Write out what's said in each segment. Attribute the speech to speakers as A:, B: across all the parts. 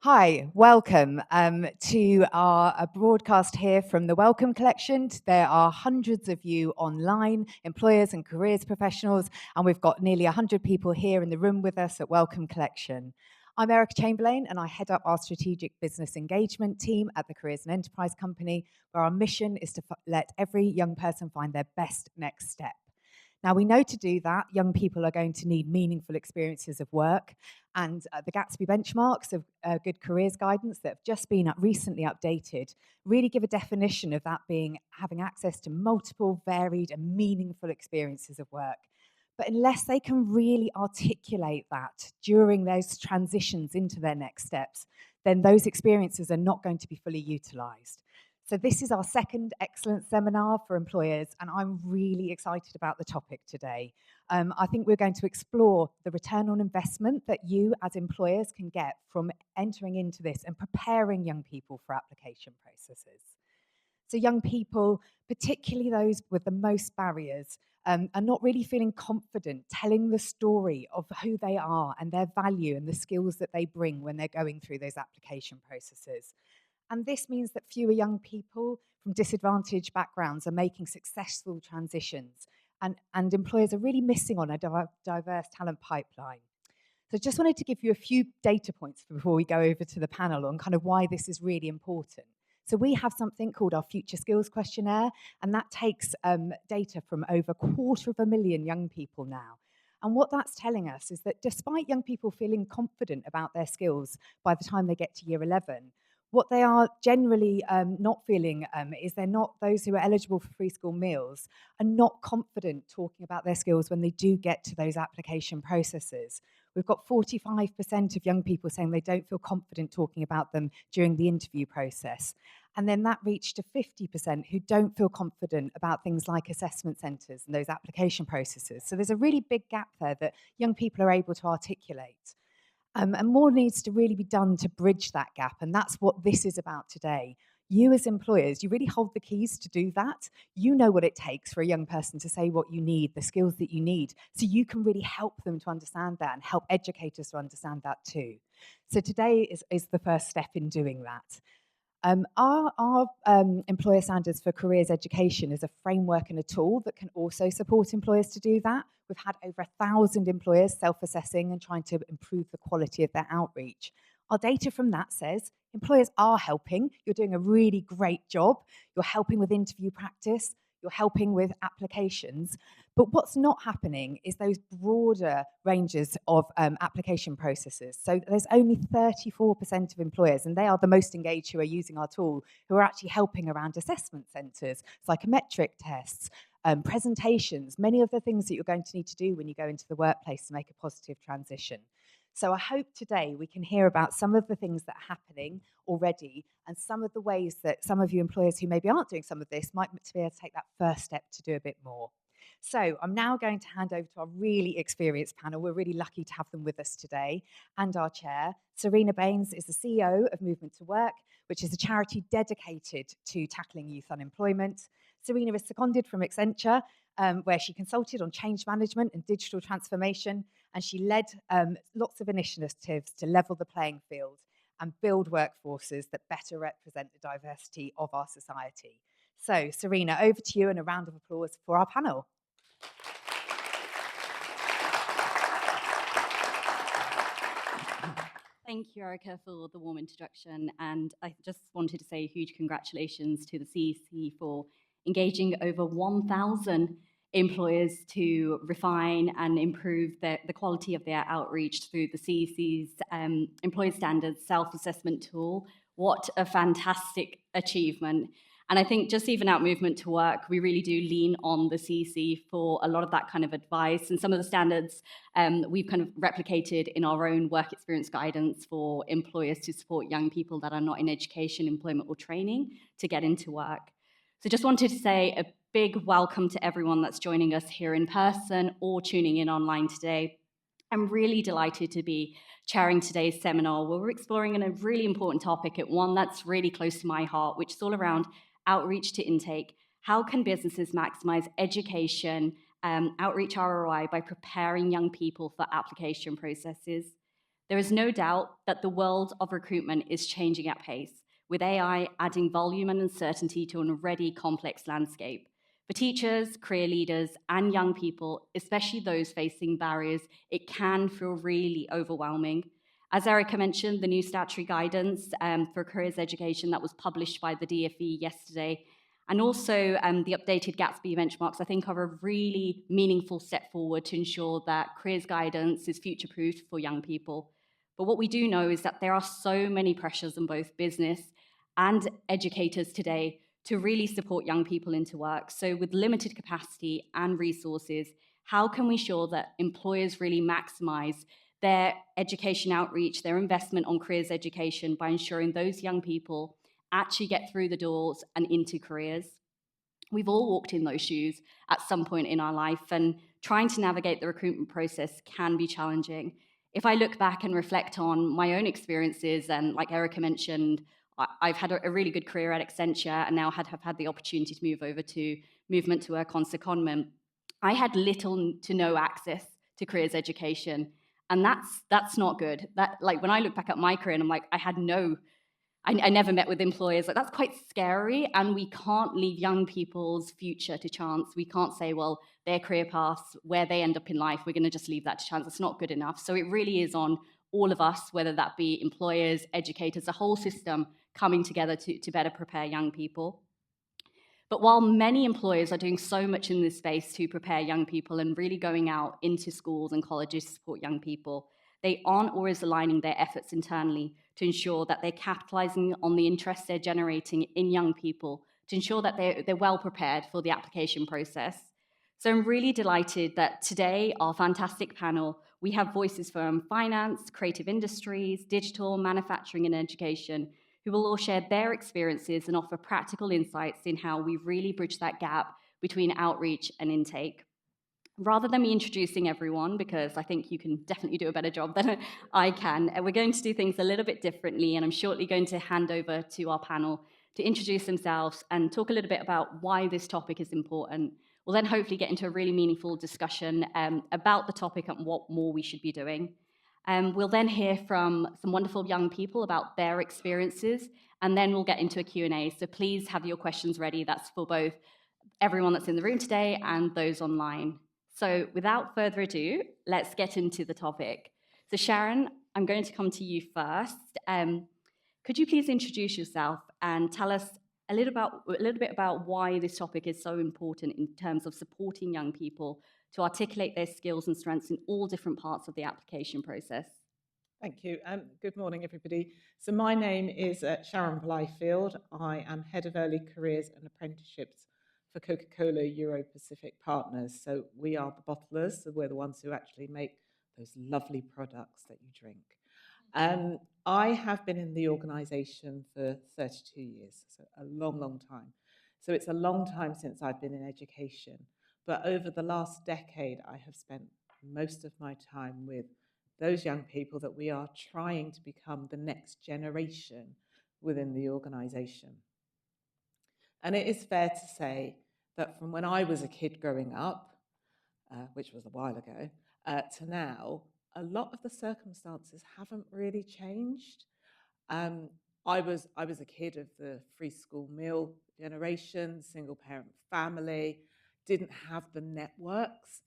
A: Hi, welcome to our broadcast here from the Welcome Collection. There are hundreds of you online, employers and careers professionals, and we've got nearly 100 people here in the room with us at Welcome Collection. I'm Erica Chamberlain, and I head up our strategic business engagement team at the Careers and Enterprise Company, where our mission is to let every young person find their best next step. Now, we know to do that, young people are going to need meaningful experiences of work, and the Gatsby benchmarks of good careers guidance that have just been recently updated really give a definition of that being having access to multiple, varied, and meaningful experiences of work. But unless they can really articulate that during those transitions into their next steps, then those experiences are not going to be fully utilised. So this is our second excellence seminar for employers, and I'm really excited about the topic today. I think we're going to explore the return on investment that you as employers can get from entering into this and preparing young people for application processes. So young people, particularly those with the most barriers, are not really feeling confident telling the story of who they are and their value and the skills that they bring when they're going through those application processes. And this means that fewer young people from disadvantaged backgrounds are making successful transitions, and employers are really missing on a diverse talent pipeline. So I just wanted to give you a few data points before we go over to the panel on kind of why this is really important. So we have something called our Future Skills Questionnaire, and that takes data from over 250,000 young people now. And what that's telling us is that despite young people feeling confident about their skills by the time they get to year 11, what they are generally not feeling is they're not, those who are eligible for free school meals are not confident talking about their skills when they do get to those application processes. We've got 45% of young people saying they don't feel confident talking about them during the interview process. And then that reached to 50% who don't feel confident about things like assessment centres and those application processes. So there's a really big gap there that young people are able to articulate. And more needs to really be done to bridge that gap. And that's what this is about today. You as employers, you really hold the keys to do that. You know what it takes for a young person to say what you need, the skills that you need. So you can really help them to understand that and help educators to understand that too. So today is the first step in doing that. Our employer standards for careers education is a framework and a tool that can also support employers to do that. We've had over 1,000 employers self-assessing and trying to improve the quality of their outreach. Our data from that says employers are helping. You're doing a really great job. You're helping with interview practice. You're helping with applications. But what's not happening is those broader ranges of application processes. So there's only 34% of employers, and they are the most engaged who are using our tool, who are actually helping around assessment centres, psychometric tests, presentations, many of the things that you're going to need to do when you go into the workplace to make a positive transition. So I hope today we can hear about some of the things that are happening already and some of the ways that some of you employers who maybe aren't doing some of this might be able to take that first step to do a bit more. So I'm now going to hand over to our really experienced panel. We're really lucky to have them with us today, and our chair. Serena Baines is the CEO of Movement to Work, which is a charity dedicated to tackling youth unemployment. Serena is seconded from Accenture, where she consulted on change management and digital transformation, and she led lots of initiatives to level the playing field and build workforces that better represent the diversity of our society. So, Serena, over to you, and a round of applause for our panel.
B: Thank you, Erica, for the warm introduction. And I just wanted to say a huge congratulations to the CEC for engaging over 1,000 employers to refine and improve the quality of their outreach through the CEC's Employer Standards Self-Assessment Tool. What a fantastic achievement. And I think just even out Movement to Work, we really do lean on the CEC for a lot of that kind of advice. And some of the standards we've kind of replicated in our own work experience guidance for employers to support young people that are not in education, employment, or training to get into work. So just wanted to say a big welcome to everyone that's joining us here in person or tuning in online today. I'm really delighted to be chairing today's seminar where we're exploring a really important topic, at one that's really close to my heart, which is all around outreach to intake. How can businesses maximize education, outreach ROI by preparing young people for application processes? There is no doubt that the world of recruitment is changing at pace, with AI adding volume and uncertainty to an already complex landscape. For teachers, career leaders, and young people, especially those facing barriers, it can feel really overwhelming. As Erica mentioned, the new statutory guidance for careers education that was published by the DfE yesterday, and also the updated Gatsby benchmarks, I think are a really meaningful step forward to ensure that careers guidance is future-proofed for young people. But what we do know is that there are so many pressures on both business and educators today to really support young people into work. So with limited capacity and resources, how can we ensure that employers really maximize their education outreach, their investment on careers education by ensuring those young people actually get through the doors and into careers? We've all walked in those shoes at some point in our life, and trying to navigate the recruitment process can be challenging. If I look back and reflect on my own experiences, and like Erica mentioned, I've had a really good career at Accenture and now have had the opportunity to move over to movement to work on secondment. I had little to no access to careers education, and that's not good. That, like, when I look back at my career and I'm like, I never met with employers. Like, that's quite scary, and we can't leave young people's future to chance. We can't say, well, their career paths, where they end up in life, we're going to just leave that to chance. It's not good enough. So it really is on all of us, whether that be employers, educators, the whole system coming together to better prepare young people. But while many employers are doing so much in this space to prepare young people and really going out into schools and colleges to support young people, they aren't always aligning their efforts internally to ensure that they're capitalizing on the interest they're generating in young people, to ensure that they're well prepared for the application process. So I'm really delighted that today, our fantastic panel, we have voices from finance, creative industries, digital, manufacturing, and education, who will all share their experiences and offer practical insights in how we really bridge that gap between outreach and intake. Rather than me introducing everyone, because I think you can definitely do a better job than I can, we're going to do things a little bit differently, and I'm shortly going to hand over to our panel to introduce themselves and talk a little bit about why this topic is important. We'll then hopefully get into a really meaningful discussion about the topic and what more we should be doing. We'll then hear from some wonderful young people about their experiences, and then we'll get into a Q&A. So please have your questions ready. That's for both everyone that's in the room today and those online. So without further ado, let's get into the topic. So Sharon, I'm going to come to you first. Could you please introduce yourself and tell us a little bit about why this topic is so important in terms of supporting young people to articulate their skills and strengths in all different parts of the application process?
C: Thank you. Good morning, everybody. So my name is Sharon Blyfield. I am Head of Early Careers and Apprenticeships for Coca-Cola Euro-Pacific Partners. So we are the bottlers, so we're the ones who actually make those lovely products that you drink. I have been in the organisation for 32 years, so a long, long time. So it's a long time since I've been in education. But over the last decade, I have spent most of my time with those young people that we are trying to become the next generation within the organisation. And it is fair to say that from when I was a kid growing up, which was a while ago, to now, a lot of the circumstances haven't really changed. I was a kid of the free school meal generation, single parent family, didn't have the networks,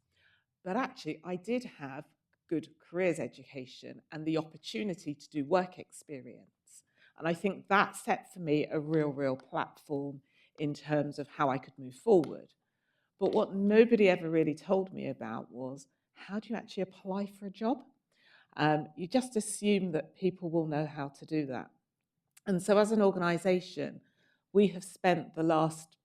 C: but actually I did have good careers education and the opportunity to do work experience. And I think that set for me a real platform in terms of how I could move forward. But what nobody ever really told me about was, how do you actually apply for a job? You just assume that people will know how to do that. And so as an organisation, we have spent the last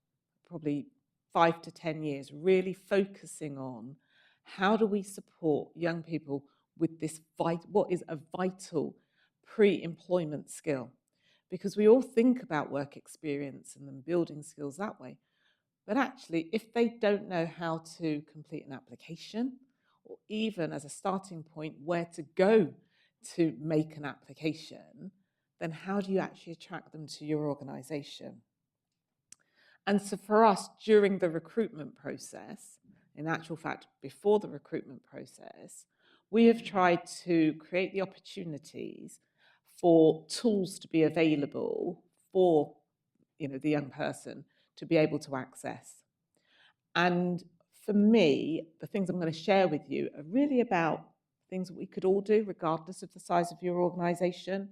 C: probably 5 to 10 years really focusing on how do we support young people with this what is a vital pre-employment skill. Because we all think about work experience and then building skills that way. But actually, if they don't know how to complete an application, or even as a starting point, where to go to make an application, then how do you actually attract them to your organisation? And so for us, during the recruitment process, in actual fact, before the recruitment process, we have tried to create the opportunities for tools to be available for, the young person to be able to access. And for me, the things I'm going to share with you are really about things that we could all do regardless of the size of your organisation.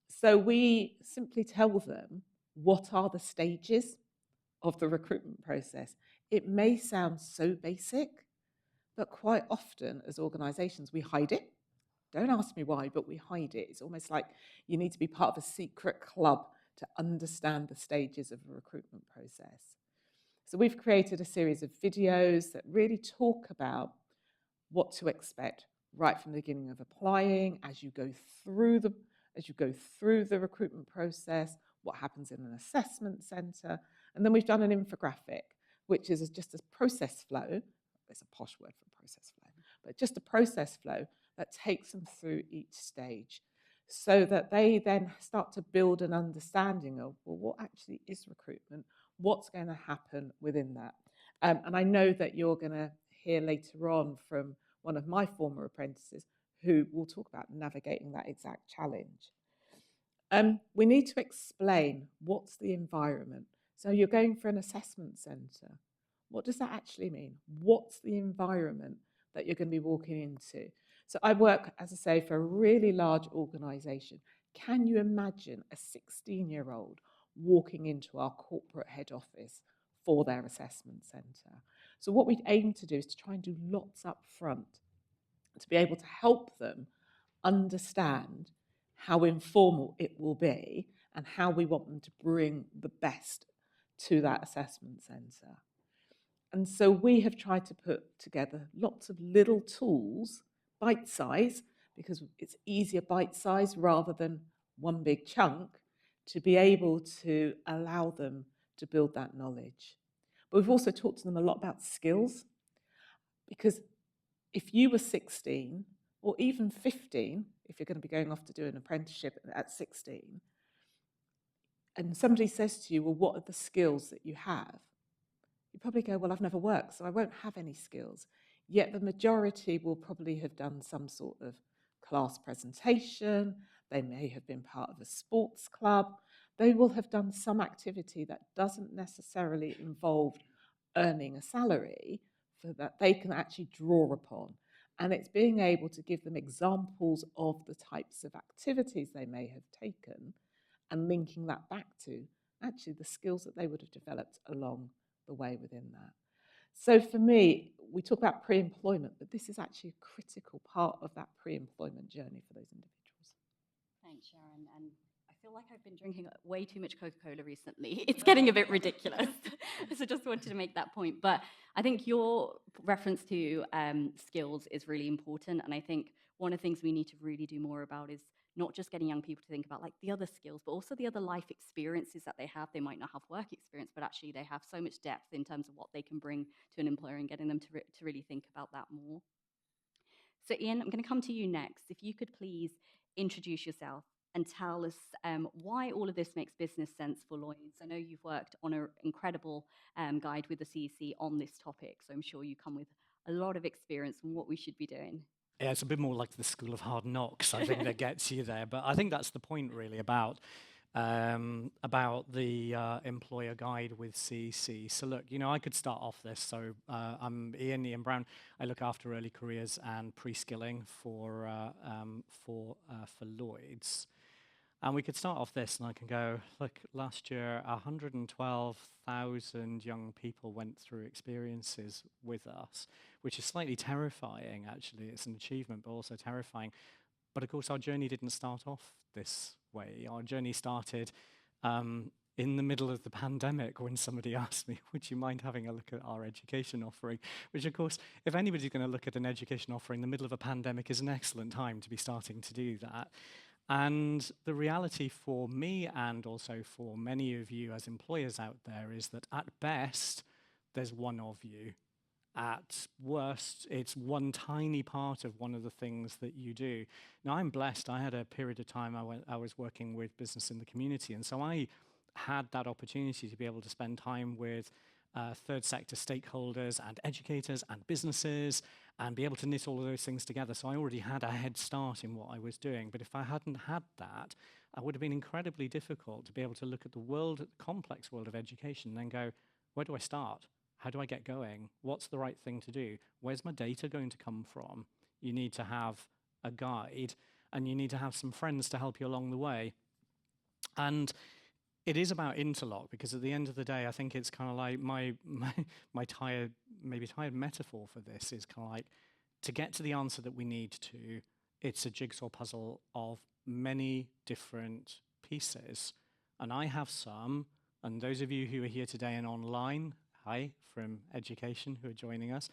C: So we simply tell them what are the stages of the recruitment process. It may sound so basic, but quite often as organisations, we hide it. Don't ask me why, but we hide it. It's almost like you need to be part of a secret club to understand the stages of a recruitment process. So we've created a series of videos that really talk about what to expect right from the beginning of applying, as you go through the recruitment process, what happens in an assessment centre, and then we've done an infographic, which is just a process flow. It's a posh word for process flow, but just a process flow that takes them through each stage, so that they then start to build an understanding of, well, what actually is recruitment, what's going to happen within that. And I know that you're going to hear later on from one of my former apprentices who will talk about navigating that exact challenge. We need to explain what's the environment. So you're going for an assessment centre. What does that actually mean? What's the environment that you're going to be walking into? So I work, as I say, for a really large organisation. Can you imagine a 16-year-old walking into our corporate head office for their assessment centre? So what we aim to do is to try and do lots up front to be able to help them understand how informal it will be and how we want them to bring the best to that assessment centre. And so we have tried to put together lots of little tools, bite size, because it's easier bite size rather than one big chunk, to be able to allow them to build that knowledge. But we've also talked to them a lot about skills, because if you were 16 or even 15, if you're going to be going off to do an apprenticeship at 16, and somebody says to you, well, what are the skills that you have? You probably go, well, I've never worked, so I won't have any skills. Yet the majority will probably have done some sort of class presentation. They may have been part of a sports club. They will have done some activity that doesn't necessarily involve earning a salary, so that they can actually draw upon. And it's being able to give them examples of the types of activities they may have taken and linking that back to actually the skills that they would have developed along the way within that. So for me, we talk about pre-employment, but this is actually a critical part of that pre-employment journey for those individuals.
B: Thanks, Sharon. And I feel like I've been drinking way too much Coca-Cola recently. It's getting a bit ridiculous. So just wanted to make that point. But I think your reference to skills is really important. And I think one of the things we need to really do more about is not just getting young people to think about like the other skills, but also the other life experiences that they have. They might not have work experience, but actually they have so much depth in terms of what they can bring to an employer, and getting them to really think about that more. So Ian, I'm going to come to you next. If you could please introduce yourself and tell us why all of this makes business sense for Lloyds. I know you've worked on an incredible guide with the CEC on this topic, so I'm sure you come with a lot of experience on what we should be doing.
D: Yeah, it's a bit more like the School of Hard Knocks, I think, that gets you there. But I think that's the point, really, about the employer guide with CEC. So look, I could start off this. So I'm Ian Brown. I look after early careers and pre-skilling for Lloyds. And we could start off this, and I can go, look, last year, 112,000 young people went through experiences with us, which is slightly terrifying, actually. It's an achievement, but also terrifying. But of course, our journey didn't start off this way. Our journey started in the middle of the pandemic, when somebody asked me, would you mind having a look at our education offering? Which, of course, if anybody's going to look at an education offering, the middle of a pandemic is an excellent time to be starting to do that. And the reality for me, and also for many of you as employers out there, is that at best, there's one of you. At worst, it's one tiny part of one of the things that you do. Now, I'm blessed. I had a period of time I was working with business in the community, and so I had that opportunity to be able to spend time with third sector stakeholders and educators and businesses and be able to knit all of those things together. So I already had a head start in what I was doing. But if I hadn't had that, it would have been incredibly difficult to be able to look at the world, the complex world of education, and then go, where do I start? How do I get going? What's the right thing to do? Where's my data going to come from? You need to have a guide, and you need to have some friends to help you along the way. And it is about interlock, because at the end of the day, I think it's kind of like my tired metaphor for this is kind of like, to get to the answer that we need to, it's a jigsaw puzzle of many different pieces. And I have some, and those of you who are here today and online, hi, from education who are joining us,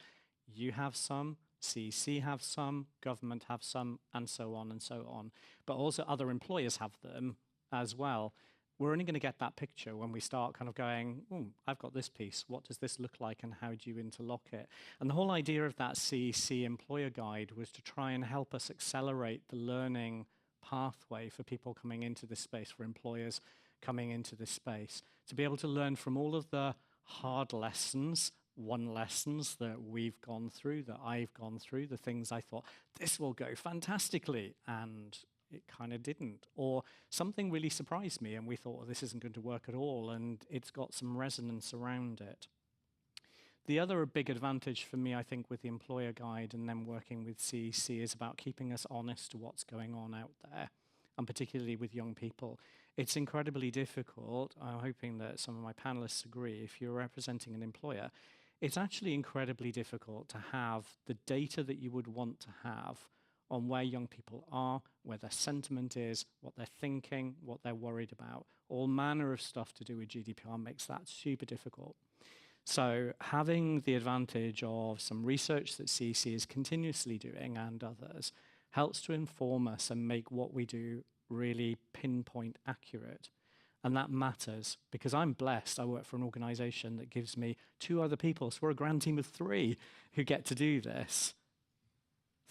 D: you have some, CEC have some, government have some, and so on and so on. But also other employers have them as well. We're only going to get that picture when we start kind of going, I've got this piece, what does this look like and how do you interlock it? And the whole idea of that CEC employer guide was to try and help us accelerate the learning pathway for people coming into this space, for employers coming into this space, to be able to learn from all of the hard lessons, lessons that we've gone through, that I've gone through, the things I thought, this will go fantastically, and it kind of didn't. Or something really surprised me and we thought, well, this isn't going to work at all, and it's got some resonance around it. The other big advantage for me, I think, with the employer guide and then working with CEC is about keeping us honest to what's going on out there, and particularly with young people. It's incredibly difficult. I'm hoping that some of my panelists agree. If you're representing an employer, it's actually incredibly difficult to have the data that you would want to have on where young people are, where their sentiment is, what they're thinking, what they're worried about. All manner of stuff to do with GDPR makes that super difficult. So having the advantage of some research that CEC is continuously doing and others helps to inform us and make what we do really pinpoint accurate. And that matters because I'm blessed. I work for an organization that gives me 2 other people. So we're a grand team of 3 who get to do this.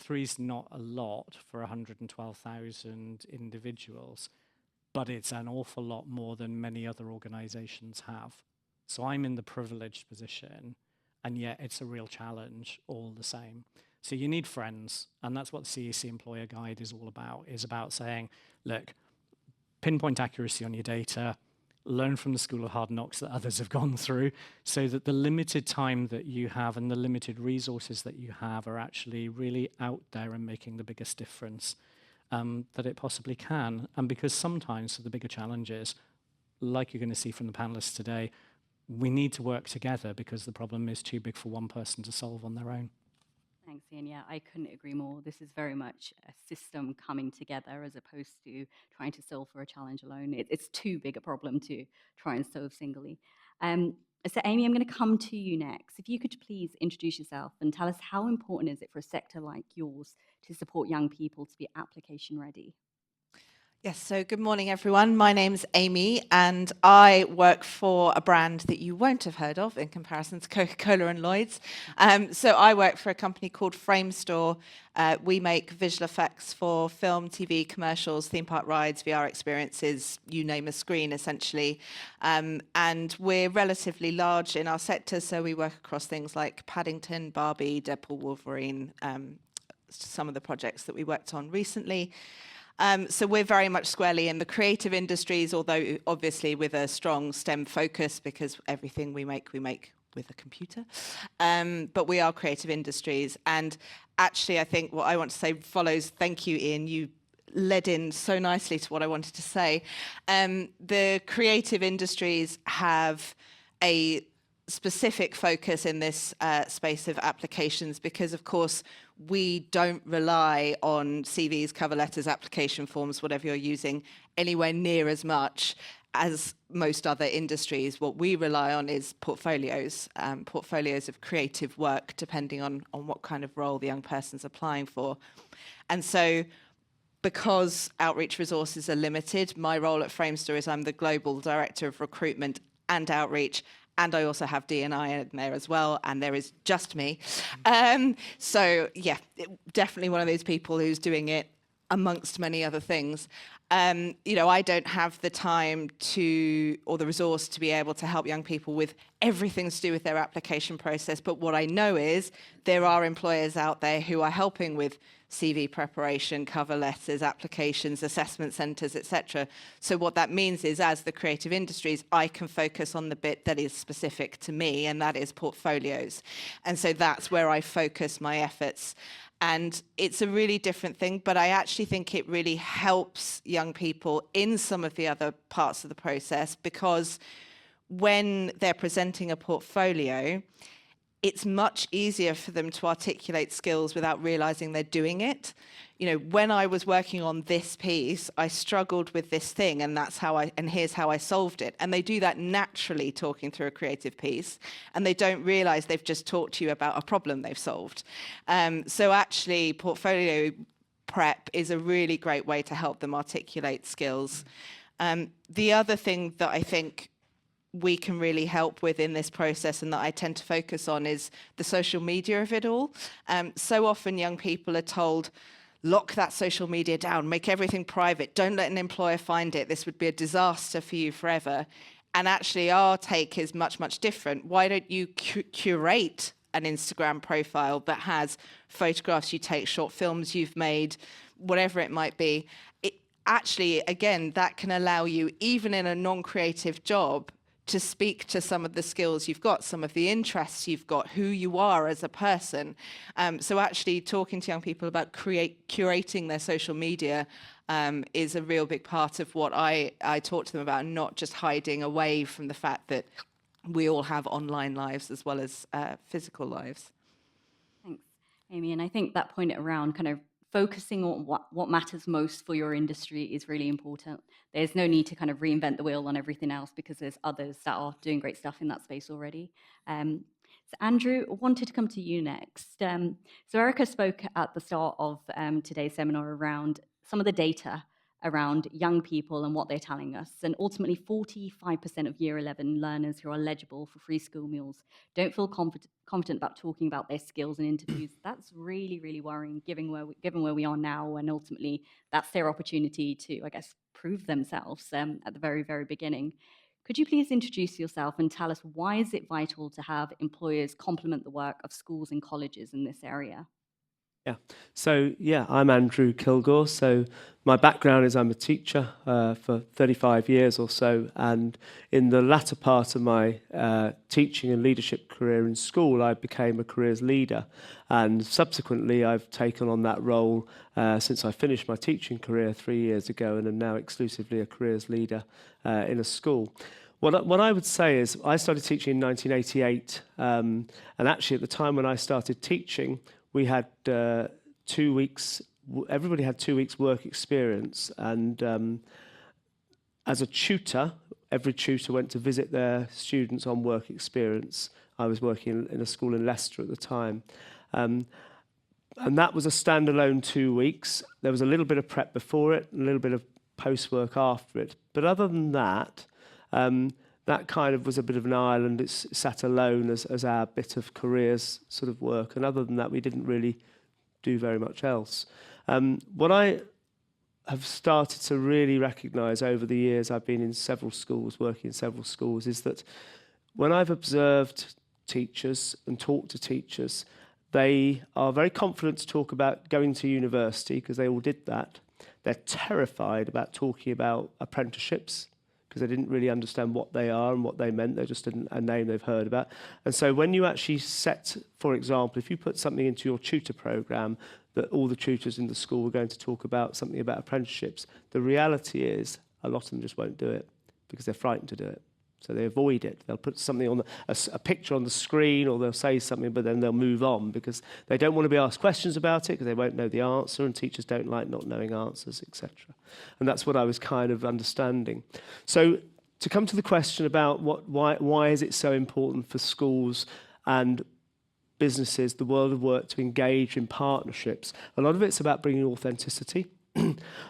D: 3's not a lot for 112,000 individuals, but it's an awful lot more than many other organizations have. So I'm in the privileged position, and yet it's a real challenge all the same. So you need friends, and that's what the CEC Employer Guide is all about, is about saying, look, pinpoint accuracy on your data, learn from the school of hard knocks that others have gone through, so that the limited time that you have and the limited resources that you have are actually really out there and making the biggest difference that it possibly can. And because sometimes for the bigger challenges, like you're going to see from the panelists today, we need to work together because the problem is too big for one person to solve on their own.
B: Thanks, Ian. Yeah, I couldn't agree more. This is very much a system coming together as opposed to trying to solve for a challenge alone. It's too big a problem to try and solve singly. So Amy, I'm going to come to you next. If you could please introduce yourself and tell us how important is it for a sector like yours to support young people to be application ready?
E: Yes, so good morning, everyone. My name's Amy, and I work for a brand that you won't have heard of in comparison to Coca-Cola and Lloyd's. So I work for a company called Framestore. We make visual effects for film, TV, commercials, theme park rides, VR experiences, you name a screen, essentially. And we're relatively large in our sector, so we work across things like Paddington, Barbie, Deadpool, Wolverine, some of the projects that we worked on recently. So we're very much squarely in the creative industries, although obviously with a strong STEM focus, because everything we make with a computer. But we are creative industries. And actually, I think what I want to say follows, thank you, Ian, you led in so nicely to what I wanted to say. The creative industries have a specific focus in this space of applications because, of course, we don't rely on CVs, cover letters, application forms, whatever you're using, anywhere near as much as most other industries. What we rely on is portfolios, portfolios of creative work, depending on what kind of role the young person's applying for. And so because outreach resources are limited, my role at Framestore is I'm the Global Director of Recruitment and Outreach, and I also have D&I in there as well, and there is just me. So yeah, definitely one of those people who's doing it amongst many other things. I don't have the time or the resource to be able to help young people with everything to do with their application process. But what I know is there are employers out there who are helping with CV preparation, cover letters, applications, assessment centres, etc. So what that means is, as the creative industries, I can focus on the bit that is specific to me, and that is portfolios. And so that's where I focus my efforts. And it's a really different thing, but I actually think it really helps young people in some of the other parts of the process, because when they're presenting a portfolio, it's much easier for them to articulate skills without realizing they're doing it. When I was working on this piece, I struggled with this thing, and here's how I solved it. And they do that naturally talking through a creative piece, and they don't realize they've just talked to you about a problem they've solved. So actually, portfolio prep is a really great way to help them articulate skills. The other thing that I think we can really help with in this process, and that I tend to focus on, is the social media of it all. So often young people are told, lock that social media down, make everything private, don't let an employer find it, this would be a disaster for you forever. And actually our take is much, much different. Why don't you curate an Instagram profile that has photographs you take, short films you've made, whatever it might be? Actually, again, that can allow you, even in a non-creative job, to speak to some of the skills you've got, some of the interests you've got, who you are as a person. So actually talking to young people about curating their social media is a real big part of what I talk to them about, not just hiding away from the fact that we all have online lives as well as physical lives.
B: Thanks, Amy. And I think that point around kind of focusing on what matters most for your industry is really important. There's no need to kind of reinvent the wheel on everything else, because there's others that are doing great stuff in that space already. So Andrew, wanted to come to you next. So Erica spoke at the start of today's seminar around some of the data around young people and what they're telling us. And ultimately, 45% of Year 11 learners who are eligible for free school meals don't feel confident about talking about their skills in interviews. That's really, really worrying, given where we are now, and ultimately that's their opportunity to, I guess, prove themselves at the very, very beginning. Could you please introduce yourself and tell us, why is it vital to have employers complement the work of schools and colleges in this area?
F: I'm Andrew Kilgore. So my background is I'm a teacher for 35 years or so, and in the latter part of my teaching and leadership career in school, I became a careers leader, and subsequently I've taken on that role since I finished my teaching career 3 years ago, and am now exclusively a careers leader in a school. What I would say is, I started teaching in 1988, and actually at the time when I started teaching, we had 2 weeks, everybody had 2 weeks work experience, and as a tutor, every tutor went to visit their students on work experience. I was working in a school in Leicester at the time, and that was a standalone 2 weeks. There was a little bit of prep before it, and a little bit of post-work after it, but other than that, that kind of was a bit of an island. It sat alone as our bit of careers sort of work. And other than that, we didn't really do very much else. What I have started to really recognise over the years I've been in several schools, working in several schools, is that when I've observed teachers and talked to teachers, they are very confident to talk about going to university, because they all did that. They're terrified about talking about apprenticeships, because they didn't really understand what they are and what they meant. They're just a name they've heard about. And so when you actually set, for example, if you put something into your tutor program that all the tutors in the school were going to talk about something about apprenticeships, the reality is a lot of them just won't do it because they're frightened to do it. So they avoid it. They'll put something on a picture on the screen, or they'll say something, but then they'll move on because they don't want to be asked questions about it, because they won't know the answer, and teachers don't like not knowing answers, etc. And that's what I was kind of understanding. So to come to the question about why is it so important for schools and businesses, the world of work, to engage in partnerships, a lot of it's about bringing authenticity.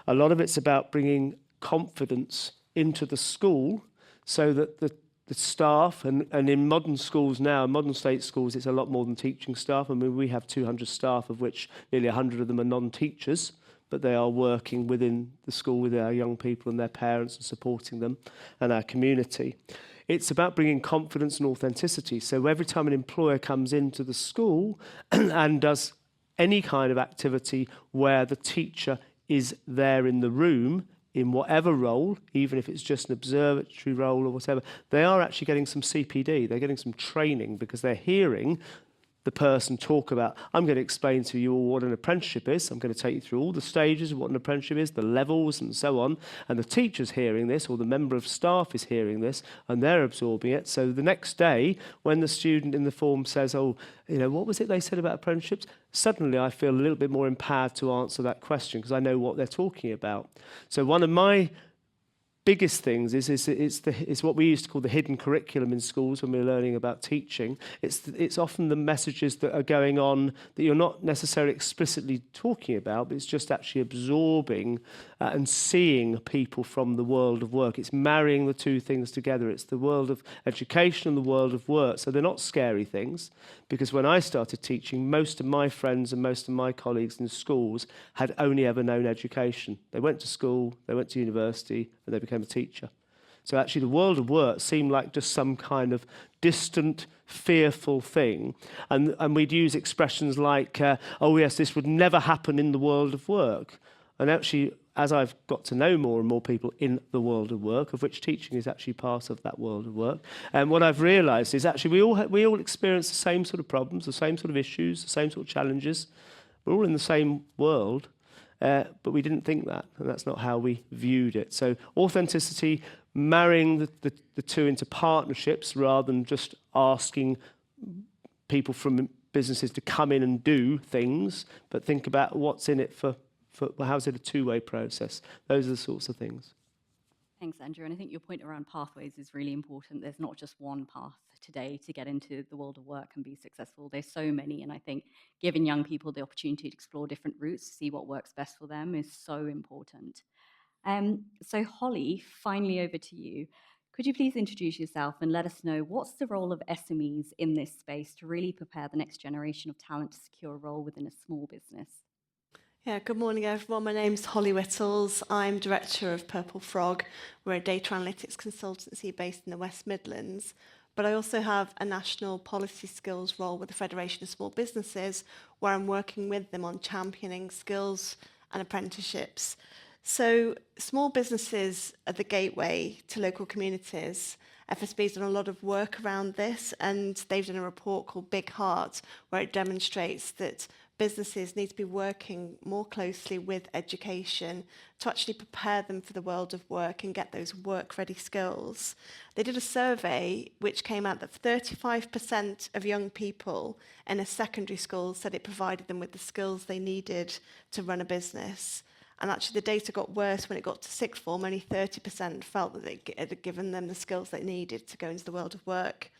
F: A lot of it's about bringing confidence into the school, so that the staff, and in modern schools now, modern state schools, it's a lot more than teaching staff. I mean, we have 200 staff, of which nearly 100 of them are non-teachers, but they are working within the school with our young people and their parents and supporting them and our community. It's about bringing confidence and authenticity. So every time an employer comes into the school and does any kind of activity where the teacher is there in the room, in whatever role, even if it's just an observatory role or whatever, they are actually getting some CPD. They're getting some training because they're hearing the person talk about, I'm going to explain to you all what an apprenticeship is. I'm going to take you through all the stages of what an apprenticeship is, the levels and so on. And the teacher's hearing this, or the member of staff is hearing this, and they're absorbing it. So the next day, when the student in the form says, oh, you know, what was it they said about apprenticeships? Suddenly I feel a little bit more empowered to answer that question because I know what they're talking about. So one of my biggest things is what we used to call the hidden curriculum in schools when we're learning about teaching. It's often the messages that are going on that you're not necessarily explicitly talking about, but it's just actually absorbing and seeing people from the world of work. It's marrying the two things together. It's the world of education and the world of work. So they're not scary things, because when I started teaching, most of my friends and most of my colleagues in schools had only ever known education. They went to school, they went to university, and they became a teacher. So actually the world of work seemed like just some kind of distant, fearful thing. And we'd use expressions like, oh yes, this would never happen in the world of work. And actually, as I've got to know more and more people in the world of work, of which teaching is actually part of that world of work, and what I've realised is actually we all experience the same sort of problems, the same sort of issues, the same sort of challenges. We're all in the same world, but we didn't think that, and that's not how we viewed it. So authenticity, marrying the two into partnerships rather than just asking people from businesses to come in and do things, but think about what's in it for how's it a two-way process. Those are the sorts of things.
B: Thanks, Andrew. And I think your point around pathways is really important. There's not just one path today to get into the world of work and be successful. There's so many. And I think giving young people the opportunity to explore different routes, see what works best for them is so important. So Holly, finally over to you. Could you please introduce yourself and let us know what's the role of SMEs in this space to really prepare the next generation of talent to secure a role within a small business?
G: Yeah, good morning everyone. My name's Holly Whittles. I'm Director of Purple Frog. We're a data analytics consultancy based in the West Midlands. But I also have a national policy skills role with the Federation of Small Businesses, where I'm working with them on championing skills and apprenticeships. So small businesses are the gateway to local communities. FSB's done a lot of work around this, and they've done a report called Big Heart, where it demonstrates that businesses need to be working more closely with education to actually prepare them for the world of work and get those work-ready skills. They did a survey which came out that 35% of young people in a secondary school said it provided them with the skills they needed to run a business. And actually the data got worse when it got to sixth form. Only 30% felt that it had given them the skills they needed to go into the world of work.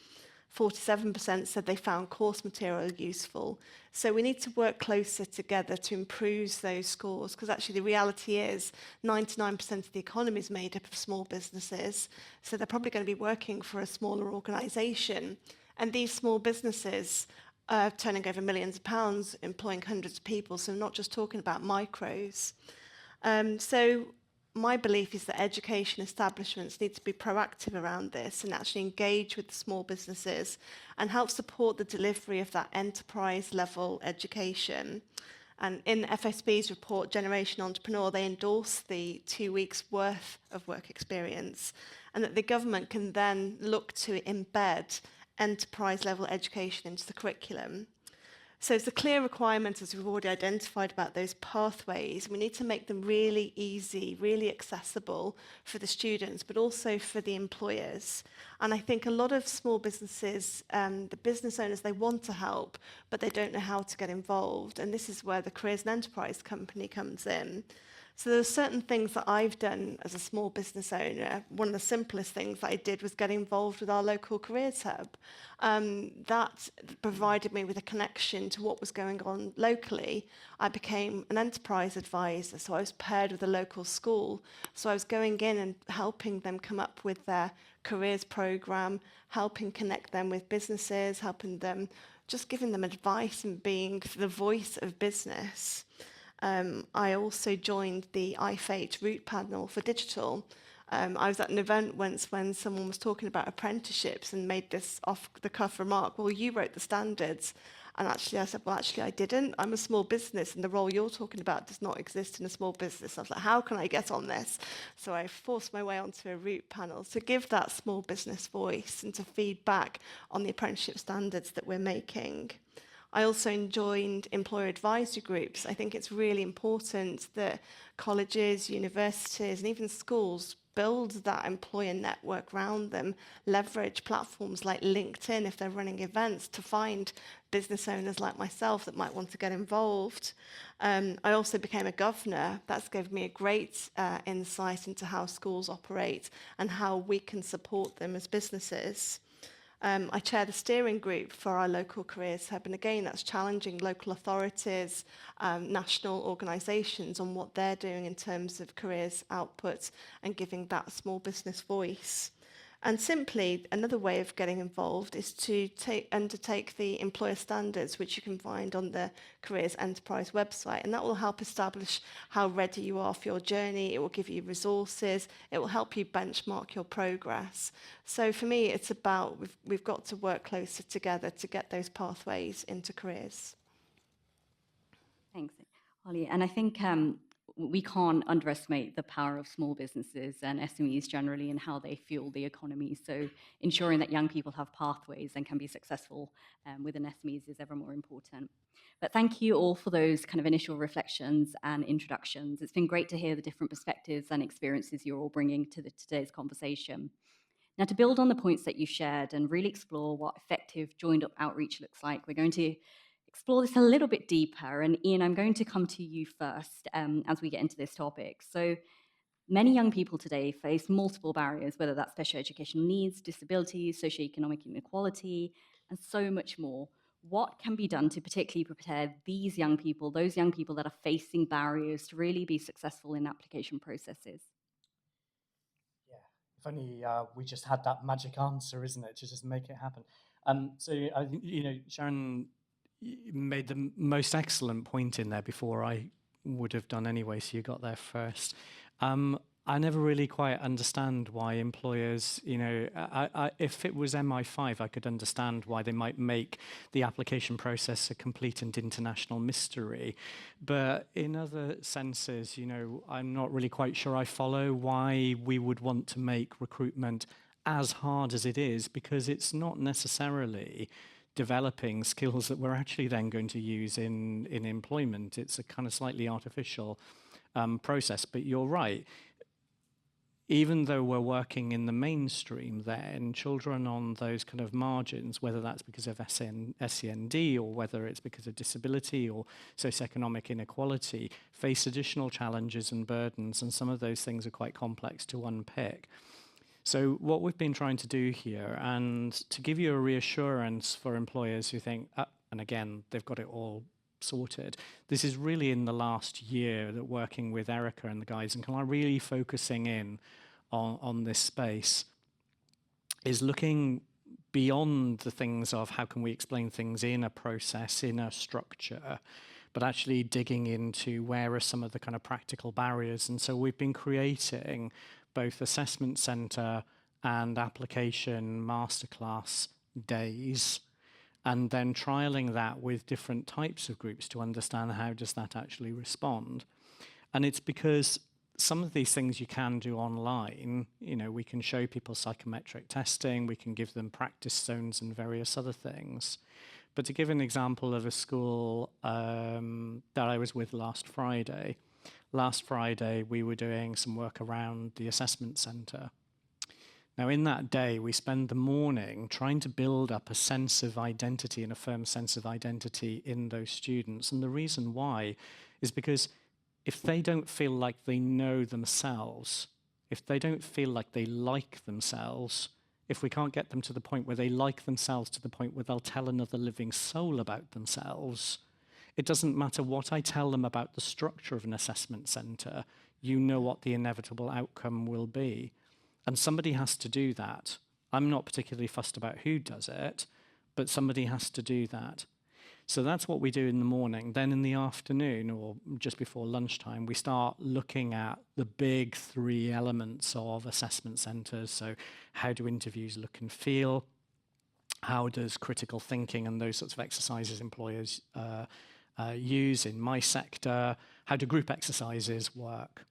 G: 47% said they found course material useful. So we need to work closer together to improve those scores, because actually the reality is 99% of the economy is made up of small businesses. So they're probably going to be working for a smaller organisation. And these small businesses are turning over millions of pounds, employing hundreds of people. So we're not just talking about micros. So my belief is that education establishments need to be proactive around this and actually engage with the small businesses and help support the delivery of that enterprise level education. And in FSB's report, Generation Entrepreneur, they endorse the 2 weeks worth of work experience, and that the government can then look to embed enterprise level education into the curriculum. So it's a clear requirement, as we've already identified, about those pathways. We need to make them really easy, really accessible for the students, but also for the employers. And I think a lot of small businesses, the business owners, they want to help, but they don't know how to get involved. And this is where the Careers and Enterprise company comes in. So there are certain things that I've done as a small business owner. One of the simplest things that I did was get involved with our local careers hub. That provided me with a connection to what was going on locally. I became an enterprise advisor, so I was paired with a local school. So I was going in and helping them come up with their careers program, helping connect them with businesses, helping them, just giving them advice and being the voice of business. I also joined the IFH route panel for digital. I was at an event once when someone was talking about apprenticeships and made this off-the-cuff remark, well, you wrote the standards. And actually I said, well, actually I didn't. I'm a small business and the role you're talking about does not exist in a small business. I was like, how can I get on this? So I forced my way onto a route panel to give that small business voice and to feed back on the apprenticeship standards that we're making. I also joined employer advisory groups. I think it's really important that colleges, universities, and even schools build that employer network around them, leverage platforms like LinkedIn if they're running events to find business owners like myself that might want to get involved. I also became a governor. That's given me a great insight into how schools operate and how we can support them as businesses. I chair the steering group for our local careers hub, and again, that's challenging local authorities, national organisations on what they're doing in terms of careers output and giving that small business voice. And simply, another way of getting involved is to undertake the employer standards, which you can find on the Careers Enterprise website. And that will help establish how ready you are for your journey. It will give you resources. It will help you benchmark your progress. So for me, it's about we've got to work closer together to get those pathways into careers.
B: Thanks, Holly. And I think we can't underestimate the power of small businesses and SMEs generally and how they fuel the economy. So ensuring that young people have pathways and can be successful within SMEs is ever more important. But thank you all for those kind of initial reflections and introductions. It's been great to hear the different perspectives and experiences you're all bringing to today's conversation. Now, to build on the points that you shared and really explore what effective joined-up outreach looks like, we're going to explore this a little bit deeper. And Ian, I'm going to come to you first as we get into this topic. So many young people today face multiple barriers, whether that's special educational needs, disabilities, socioeconomic inequality, and so much more. What can be done to particularly prepare these young people, those young people that are facing barriers, to really be successful in application processes?
D: Yeah, if only we just had that magic answer, isn't it, to just make it happen. So, Sharon made the most excellent point in there before I would have done anyway, so you got there first. I never really quite understand why employers, if it was MI5, I could understand why they might make the application process a complete and international mystery. But in other senses, I'm not really quite sure I follow why we would want to make recruitment as hard as it is, because it's not necessarily developing skills that we're actually then going to use in employment. It's a kind of slightly artificial process. But you're right. Even though we're working in the mainstream, then children on those kind of margins, whether that's because of SEND or whether it's because of disability or socioeconomic inequality, face additional challenges and burdens, and some of those things are quite complex to unpick. So what we've been trying to do here, and to give you a reassurance for employers who think, and again, they've got it all sorted, this is really in the last year that working with Erica and the guys, and kind of really focusing in on this space, is looking beyond the things of how can we explain things in a process, in a structure, but actually digging into where are some of the kind of practical barriers. And so we've been creating both assessment center and application masterclass days, and then trialing that with different types of groups to understand how does that actually respond. And it's because some of these things you can do online. We can show people psychometric testing, we can give them practice zones and various other things. But to give an example of a school that I was with last Friday we were doing some work around the assessment center. Now, in that day, we spend the morning trying to build up a sense of identity and a firm sense of identity in those students. And the reason why is because if they don't feel like they know themselves, if they don't feel like they like themselves, if we can't get them to the point where they like themselves to the point where they'll tell another living soul about themselves, it doesn't matter what I tell them about the structure of an assessment center, you know what the inevitable outcome will be. And somebody has to do that. I'm not particularly fussed about who does it, but somebody has to do that. So that's what we do in the morning. Then in the afternoon or just before lunchtime, we start looking at the big 3 elements of assessment centres. So how do interviews look and feel? How does critical thinking and those sorts of exercises employers use in my sector? How do group exercises work?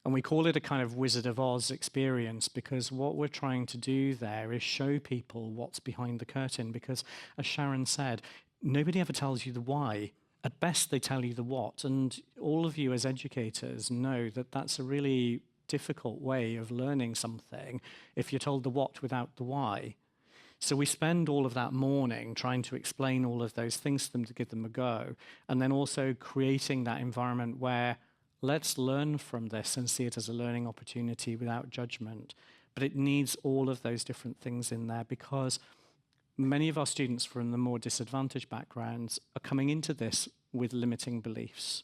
D: And we call it a kind of Wizard of Oz experience, because what we're trying to do there is show people what's behind the curtain. Because, as Sharon said, nobody ever tells you the why. At best, they tell you the what. And all of you as educators know that that's a really difficult way of learning something if you're told the what without the why. So we spend all of that morning trying to explain all of those things to them to give them a go, and then also creating that environment where let's learn from this and see it as a learning opportunity without judgment. But it needs all of those different things in there, because many of our students from the more disadvantaged backgrounds are coming into this with limiting beliefs.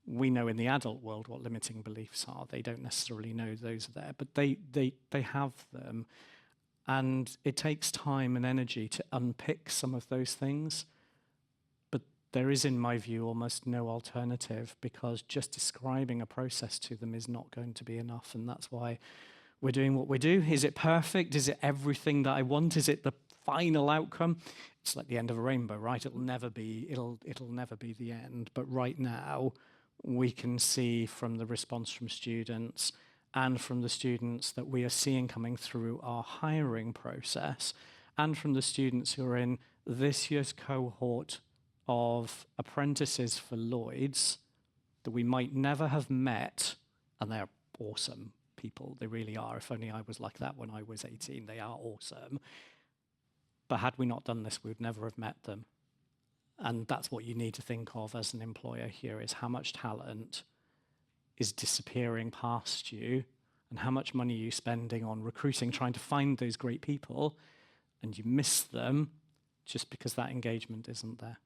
D: We know in the adult world what limiting beliefs are. They don't necessarily know those are there, but they have them. And it takes time and energy to unpick some of those things. But there is, in my view, almost no alternative, because just describing a process to them is not going to be enough. And that's why we're doing what we do. Is it perfect? Is it everything that I want? Is it the final outcome? It's like the end of a rainbow, right? It'll never be the end. But right now, we can see from the response from students and from the students that we are seeing coming through our hiring process, and from the students who are in this year's cohort of apprentices for Lloyds that we might never have met, and they're awesome people, they really are. If only I was like that when I was 18, they are awesome. But had we not done this, we would never have met them. And that's what you need to think of as an employer here, is how much talent is disappearing past you, and how much money are you spending on recruiting, trying to find those great people, and you miss them just because that engagement isn't there.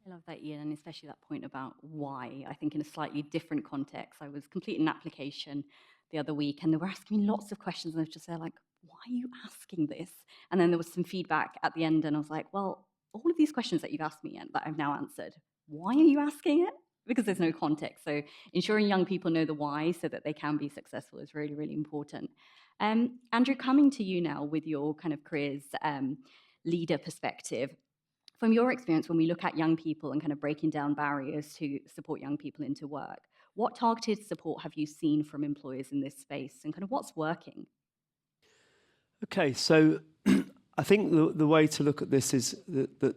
B: I love that, Ian, and especially that point about why. I think in a slightly different context, I was completing an application the other week, and they were asking me lots of questions, and I was just there like, why are you asking this? And then there was some feedback at the end, and I was like, well, all of these questions that you've asked me and that I've now answered, why are you asking it? Because there's no context. So ensuring young people know the why so that they can be successful is really, really important. Andrew, coming to you now with your kind of careers leader perspective, from your experience, when we look at young people and kind of breaking down barriers to support young people into work, what targeted support have you seen from employers in this space, and kind of what's working?
F: Okay, so I think the way to look at this is that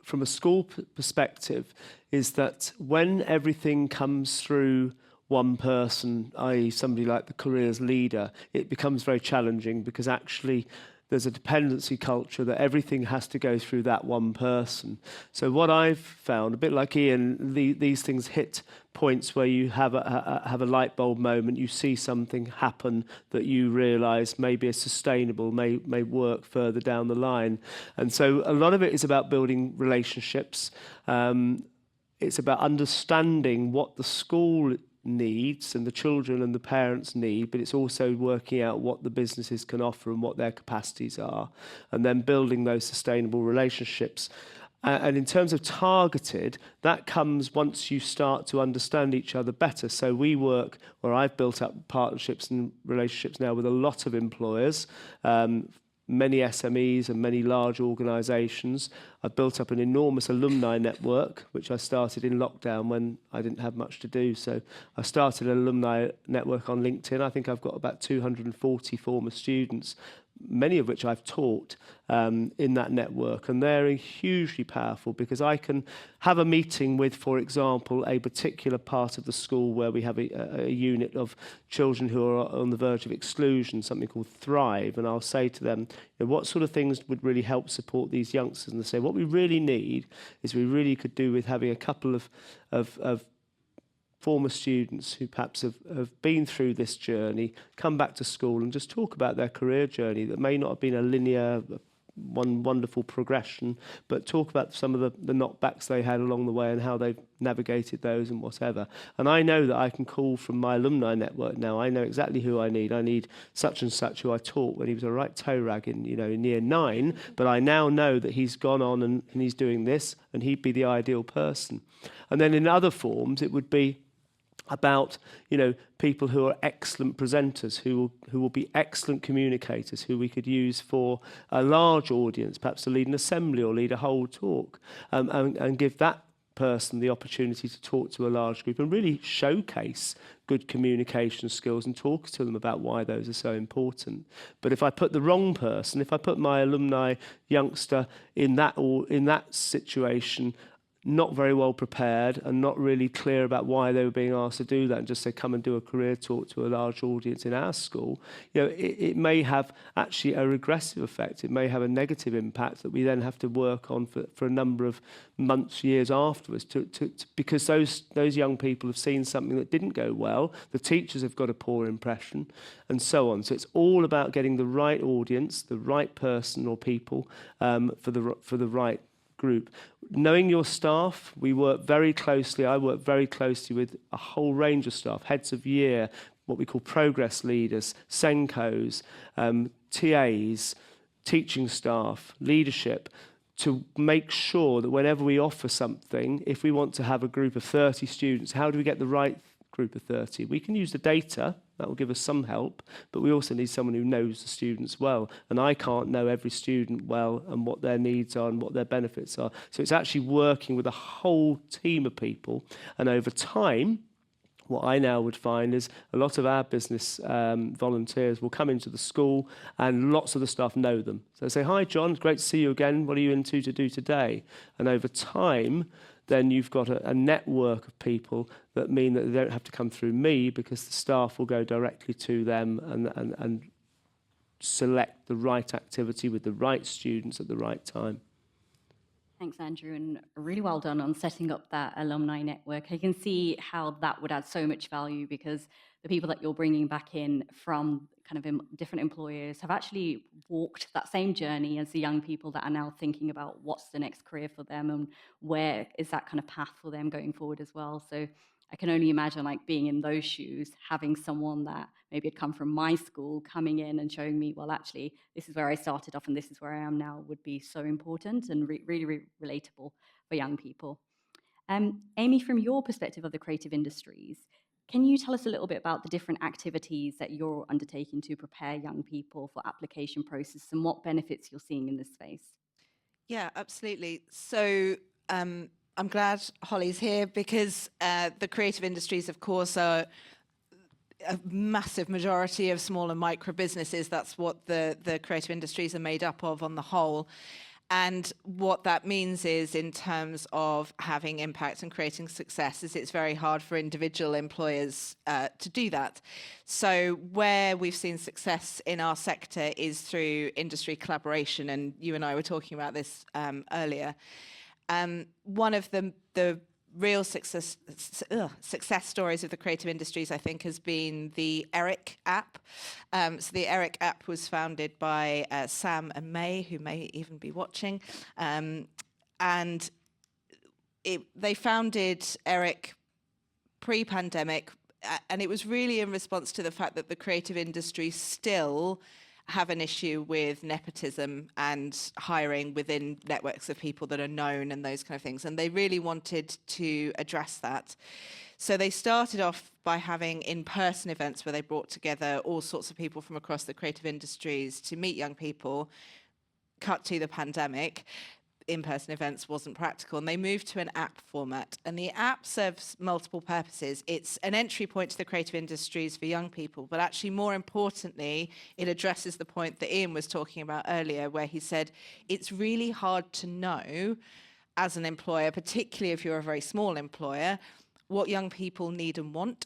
F: from a school perspective, is that when everything comes through one person, i.e. somebody like the careers leader, it becomes very challenging, because actually there's a dependency culture that everything has to go through that one person. So what I've found, a bit like Ian, these things hit points where you have a light bulb moment, you see something happen that you realise maybe is sustainable, may work further down the line. And so a lot of it is about building relationships. It's about understanding what the school needs and the children and the parents need, but it's also working out what the businesses can offer and what their capacities are, and then building those sustainable relationships. And in terms of targeted, that comes once you start to understand each other better. So we work, or I've built up partnerships and relationships now with a lot of employers, many SMEs and many large organisations. I've built up an enormous alumni network, which I started in lockdown when I didn't have much to do. So I started an alumni network on LinkedIn. I think I've got about 240 former students, many of which I've taught in that network. And they're hugely powerful, because I can have a meeting with, for example, a particular part of the school where we have a unit of children who are on the verge of exclusion, something called Thrive. And I'll say to them, what sort of things would really help support these youngsters? And they say, what we really need is we really could do with having a couple of former students who perhaps have been through this journey, come back to school and just talk about their career journey that may not have been a linear one wonderful progression, but talk about some of the knockbacks they had along the way and how they've navigated those and whatever. And I know that I can call from my alumni network now. I know exactly who I need. I need such and such who I taught when he was a right toe rag in year 9, but I now know that he's gone on and he's doing this, and he'd be the ideal person. And then in other forms, it would be about people who are excellent presenters, who will be excellent communicators, who we could use for a large audience, perhaps to lead an assembly or lead a whole talk, and give that person the opportunity to talk to a large group and really showcase good communication skills and talk to them about why those are so important. But if I put the wrong person, if I put my alumni youngster in that situation, not very well prepared and not really clear about why they were being asked to do that, and just say, come and do a career talk to a large audience in our school, it may have actually a regressive effect. It may have a negative impact that we then have to work on for a number of months, years afterwards, because those young people have seen something that didn't go well, the teachers have got a poor impression, and so on. So it's all about getting the right audience, the right person or people for the right group. Knowing your staff, I work very closely with a whole range of staff, heads of year, what we call progress leaders, Senkos, TAs, teaching staff, leadership, to make sure that whenever we offer something, if we want to have a group of 30 students, how do we get the right group of 30? We can use the data, that will give us some help, but we also need someone who knows the students well. And I can't know every student well and what their needs are and what their benefits are. So it's actually working with a whole team of people. And over time, what I now would find is a lot of our business volunteers will come into the school and lots of the staff know them. So they say, hi, John, it's great to see you again. What are you into to do today? And over time, then you've got a network of people that mean that they don't have to come through me, because the staff will go directly to them and select the right activity with the right students at the right time.
B: Thanks, Andrew, and really well done on setting up that alumni network. I can see how that would add so much value, because the people that you're bringing back in from kind of different employers have actually walked that same journey as the young people that are now thinking about what's the next career for them and where is that kind of path for them going forward as well. So I can only imagine, like, being in those shoes, having someone that maybe had come from my school coming in and showing me, well, actually, this is where I started off and this is where I am now, would be so important and really relatable for young people. Amy, from your perspective of the creative industries, can you tell us a little bit about the different activities that you're undertaking to prepare young people for application process and what benefits you're seeing in this space?
E: Yeah, absolutely. So I'm glad Holly's here, because the creative industries, of course, are a massive majority of small and micro businesses. That's what the creative industries are made up of on the whole. And what that means is, in terms of having impact and creating success, is it's very hard for individual employers to do that. So where we've seen success in our sector is through industry collaboration, and you and I were talking about this earlier. One of the real success stories of the creative industries, I think, has been the ERIC app. So the ERIC app was founded by Sam and May, who may even be watching. And they founded ERIC pre-pandemic, and it was really in response to the fact that the creative industry still have an issue with nepotism and hiring within networks of people that are known and those kind of things. And they really wanted to address that. So they started off by having in-person events where they brought together all sorts of people from across the creative industries to meet young people. Cut to the pandemic, in-person events wasn't practical, and they moved to an app format. And the app serves multiple purposes. It's an entry point to the creative industries for young people, but actually, more importantly, it addresses the point that Ian was talking about earlier, where he said it's really hard to know as an employer, particularly if you're a very small employer, what young people need and want.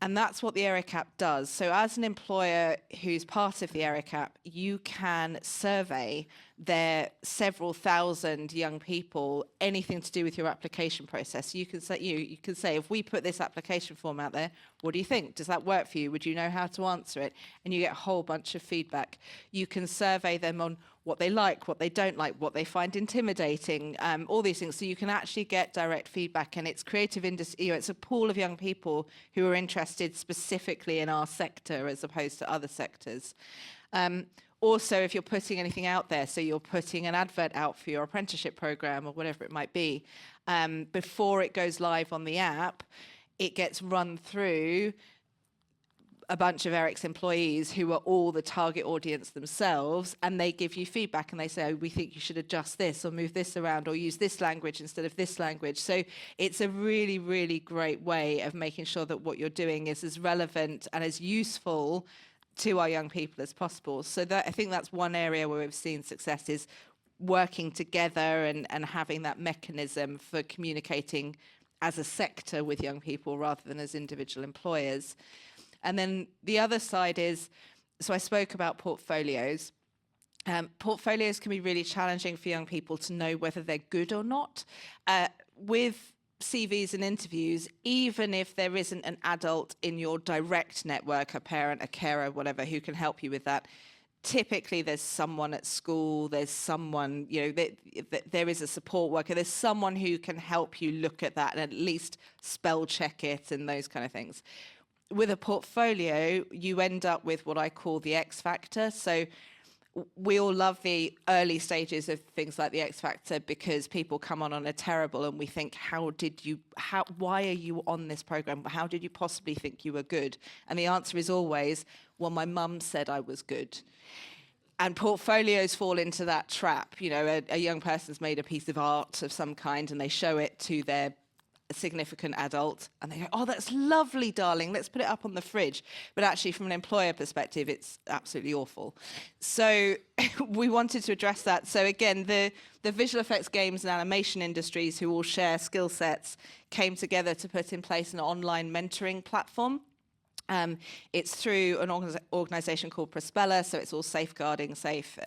E: And that's what the ERIC app does. So as an employer who's part of the ERIC app, you can survey they're several thousand young people, anything to do with your application process. You can say, if we put this application form out there, what do you think? Does that work for you? Would you know how to answer it? And you get a whole bunch of feedback. You can survey them on what they like, what they don't like, what they find intimidating, all these things. So you can actually get direct feedback, and it's creative industry. It's a pool of young people who are interested specifically in our sector as opposed to other sectors. Also, if you're putting anything out there, so you're putting an advert out for your apprenticeship program or whatever it might be, before it goes live on the app, it gets run through a bunch of Eric's employees who are all the target audience themselves, and they give you feedback and they say, oh, we think you should adjust this or move this around or use this language instead of this language. So it's a really, really great way of making sure that what you're doing is as relevant and as useful to our young people as possible. So that, I think that's one area where we've seen success, is working together and having that mechanism for communicating as a sector with young people rather than as individual employers. And then the other side is, so I spoke about portfolios. Portfolios can be really challenging for young people to know whether they're good or not. With CVs and interviews, even if there isn't an adult in your direct network, a parent, a carer, whatever, who can help you with that, typically there's someone at school, there's someone, there is a support worker, there's someone who can help you look at that and at least spell check it and those kind of things. With a portfolio, you end up with what I call the X factor. So we all love the early stages of things like the X Factor because people come on a terrible, and we think, why are you on this program? How did you possibly think you were good? And the answer is always, well, my mum said I was good. And portfolios fall into that trap. A young person's made a piece of art of some kind and they show it to their significant adult and they go, oh, that's lovely, darling, let's put it up on the fridge. But actually, from an employer perspective, it's absolutely awful. So we wanted to address that. So again, the visual effects, games and animation industries, who all share skill sets, came together to put in place an online mentoring platform. It's through an organisation called Prospella, so it's all safeguarding, safe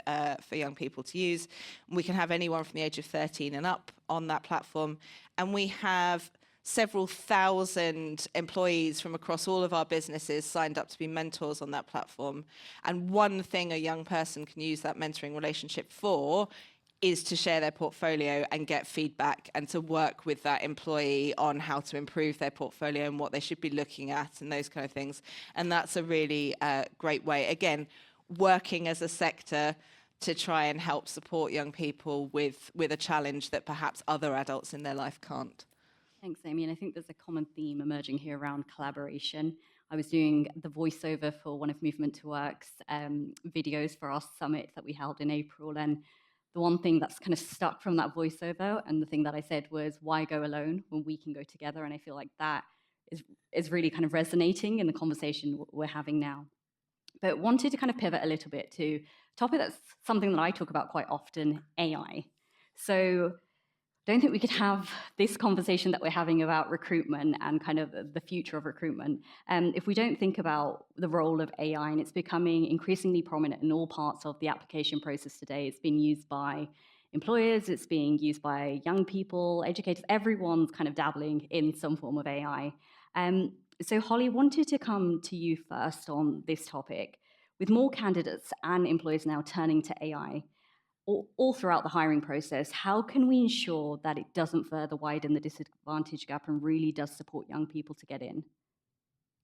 E: for young people to use. We can have anyone from the age of 13 and up on that platform. And we have several thousand employees from across all of our businesses signed up to be mentors on that platform. And one thing a young person can use that mentoring relationship for is to share their portfolio and get feedback and to work with that employee on how to improve their portfolio and what they should be looking at and those kind of things. And that's a really great way, again, working as a sector to try and help support young people with a challenge that perhaps other adults in their life can't.
B: Thanks, Amy. And I think there's a common theme emerging here around collaboration. I was doing the voiceover for one of Movement to Work's videos for our summit that we held in April. And the one thing that's kind of stuck from that voiceover, and the thing that I said was, why go alone when we can go together? And I feel like that is really kind of resonating in the conversation we're having now. But wanted to kind of pivot a little bit to a topic that's something that I talk about quite often, AI. So I don't think we could have this conversation that we're having about recruitment and kind of the future of recruitment if we don't think about the role of AI. And it's becoming increasingly prominent in all parts of the application process today. It's being used by employers, it's being used by young people, educators, everyone's kind of dabbling in some form of AI. So Holly, wanted to come to you first on this topic. With more candidates and employers now turning to AI, all throughout the hiring process, how can we ensure that it doesn't further widen the disadvantage gap and really does support young people to get in?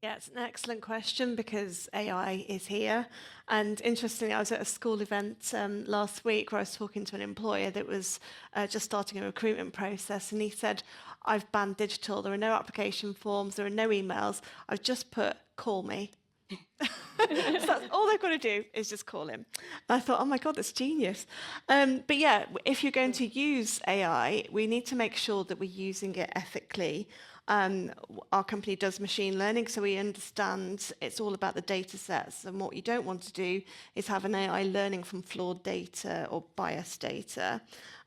G: Yeah, it's an excellent question because AI is here. And interestingly, I was at a school event last week where I was talking to an employer that was just starting a recruitment process. And he said, I've banned digital. There are no application forms. There are no emails. I've just put, call me. So that's all they've got to do is just call him. And I thought, oh my God, that's genius. But yeah, if you're going to use AI, we need to make sure that we're using it ethically. Our company does machine learning, so we understand it's all about the data sets. And what you don't want to do is have an AI learning from flawed data or biased data.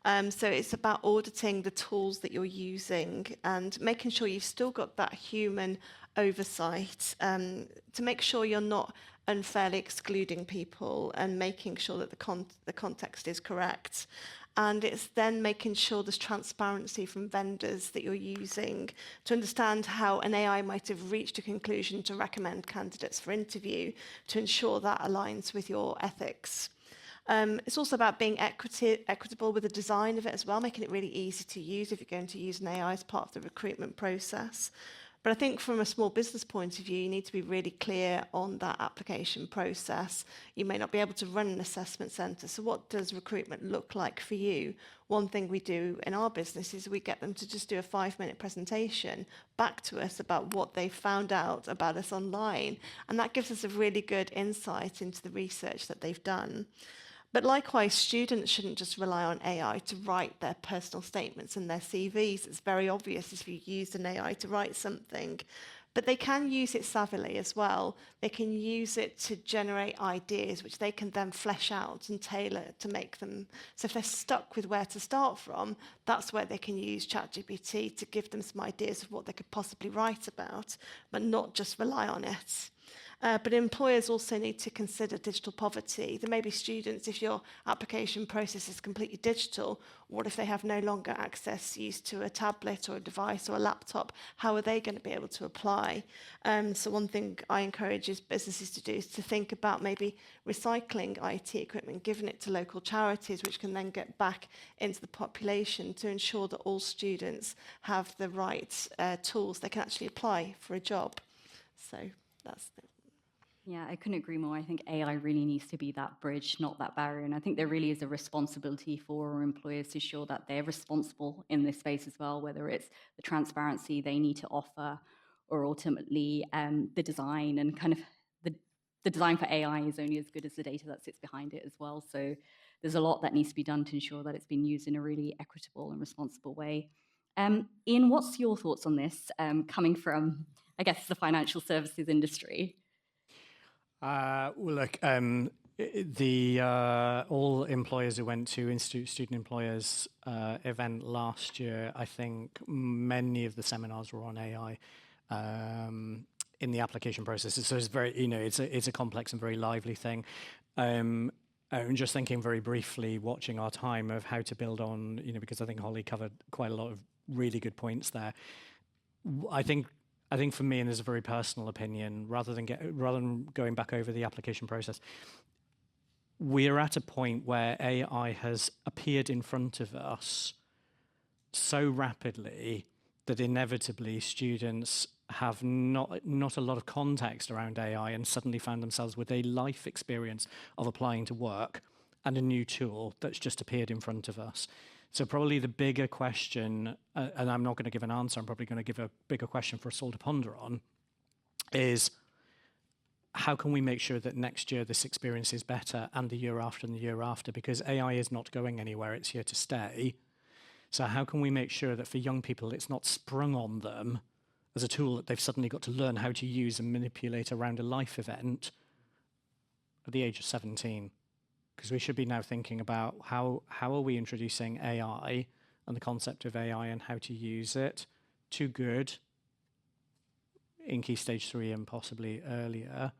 G: So it's about auditing the tools that you're using and making sure you've still got that human oversight to make sure you're not unfairly excluding people and making sure that the context is correct. And it's then making sure there's transparency from vendors that you're using to understand how an AI might have reached a conclusion to recommend candidates for interview to ensure that aligns with your ethics. It's also about being equitable with the design of it as well, making it really easy to use if you're going to use an AI as part of the recruitment process. But I think from a small business point of view, you need to be really clear on that application process. You may not be able to run an assessment centre. So what does recruitment look like for you? One thing we do in our business is we get them to just do a 5-minute presentation back to us about what they found out about us online. And that gives us a really good insight into the research that they've done. But likewise, students shouldn't just rely on AI to write their personal statements and their CVs. It's very obvious if you use an AI to write something. But they can use it savvily as well. They can use it to generate ideas, which they can then flesh out and tailor to make them. So if they're stuck with where to start from, that's where they can use ChatGPT to give them some ideas of what they could possibly write about, but not just rely on it. But employers also need to consider digital poverty. There may be students, if your application process is completely digital, what if they have no longer access used to a tablet or a device or a laptop? How are they going to be able to apply? So one thing I encourage businesses to do is to think about maybe recycling IT equipment, giving it to local charities, which can then get back into the population to ensure that all students have the right tools they can actually apply for a job. So that's the
B: Yeah, I couldn't agree more. I think AI really needs to be that bridge, not that barrier. And I think there really is a responsibility for employers to ensure that they're responsible in this space as well, whether it's the transparency they need to offer or ultimately the design and kind of the design for AI is only as good as the data that sits behind it as well. So there's a lot that needs to be done to ensure that it's being used in a really equitable and responsible way. Ian, what's your thoughts on this coming from, I guess, the financial services industry?
D: Well, look, all employers who went to Institute Student Employers event last year, I think many of the seminars were on AI in the application process. So it's very, it's a complex and very lively thing. I'm just thinking very briefly, watching our time of how to build on, because I think Holly covered quite a lot of really good points there. I think for me, and there's a very personal opinion, rather than going back over the application process, we are at a point where AI has appeared in front of us so rapidly that inevitably students have not a lot of context around AI and suddenly found themselves with a life experience of applying to work and a new tool that's just appeared in front of us. So probably the bigger question, and I'm not going to give an answer, I'm probably going to give a bigger question for us all to ponder on, is how can we make sure that next year this experience is better and the year after and the year after? Because AI is not going anywhere, it's here to stay. So how can we make sure that for young people it's not sprung on them as a tool that they've suddenly got to learn how to use and manipulate around a life event at the age of 17? Because we should be now thinking about how are we introducing AI and the concept of AI and how to use it to good in key stage 3 and possibly earlier.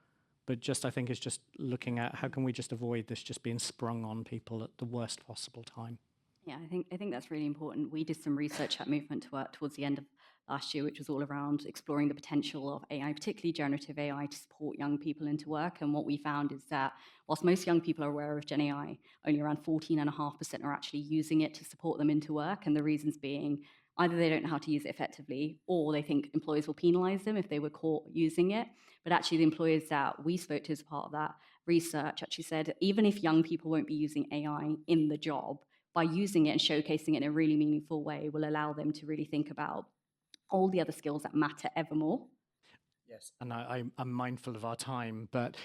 D: But I think it's just looking at how can we just avoid this just being sprung on people at the worst possible time.
B: Yeah, I think that's really important. We did some research at Movement to Work towards the end of last year, which was all around exploring the potential of AI, particularly generative AI, to support young people into work. And what we found is that whilst most young people are aware of Gen AI, only around 14.5% are actually using it to support them into work. And the reasons being either they don't know how to use it effectively, or they think employers will penalize them if they were caught using it. But actually the employers that we spoke to as part of that research actually said, even if young people won't be using AI in the job, by using it and showcasing it in a really meaningful way will allow them to really think about all the other skills that matter ever more.
D: Yes, and I'm mindful of our time, but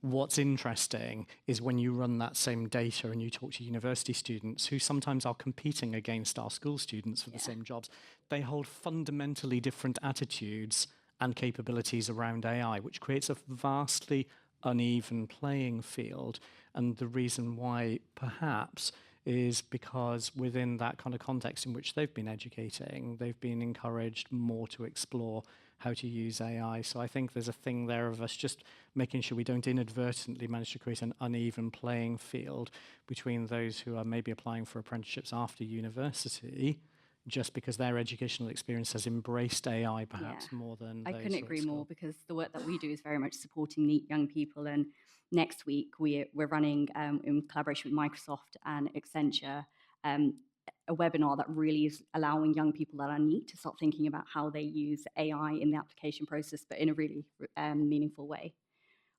D: what's interesting is when you run that same data and you talk to university students who sometimes are competing against our school students for the same jobs, they hold fundamentally different attitudes and capabilities around AI, which creates a vastly uneven playing field. And the reason why, perhaps, is because within that kind of context in which they've been educating, they've been encouraged more to explore how to use AI. So I think there's a thing there of us just making sure we don't inadvertently manage to create an uneven playing field between those who are maybe applying for apprenticeships after university, just because their educational experience has embraced AI perhaps more than
B: I
D: those
B: couldn't
D: who are
B: agree
D: at
B: more,
D: school.
B: because the work that we do is very much supporting young people. And next week we're running, in collaboration with Microsoft and Accenture, a webinar that really is allowing young people that are neat to start thinking about how they use AI in the application process, but in a really meaningful way.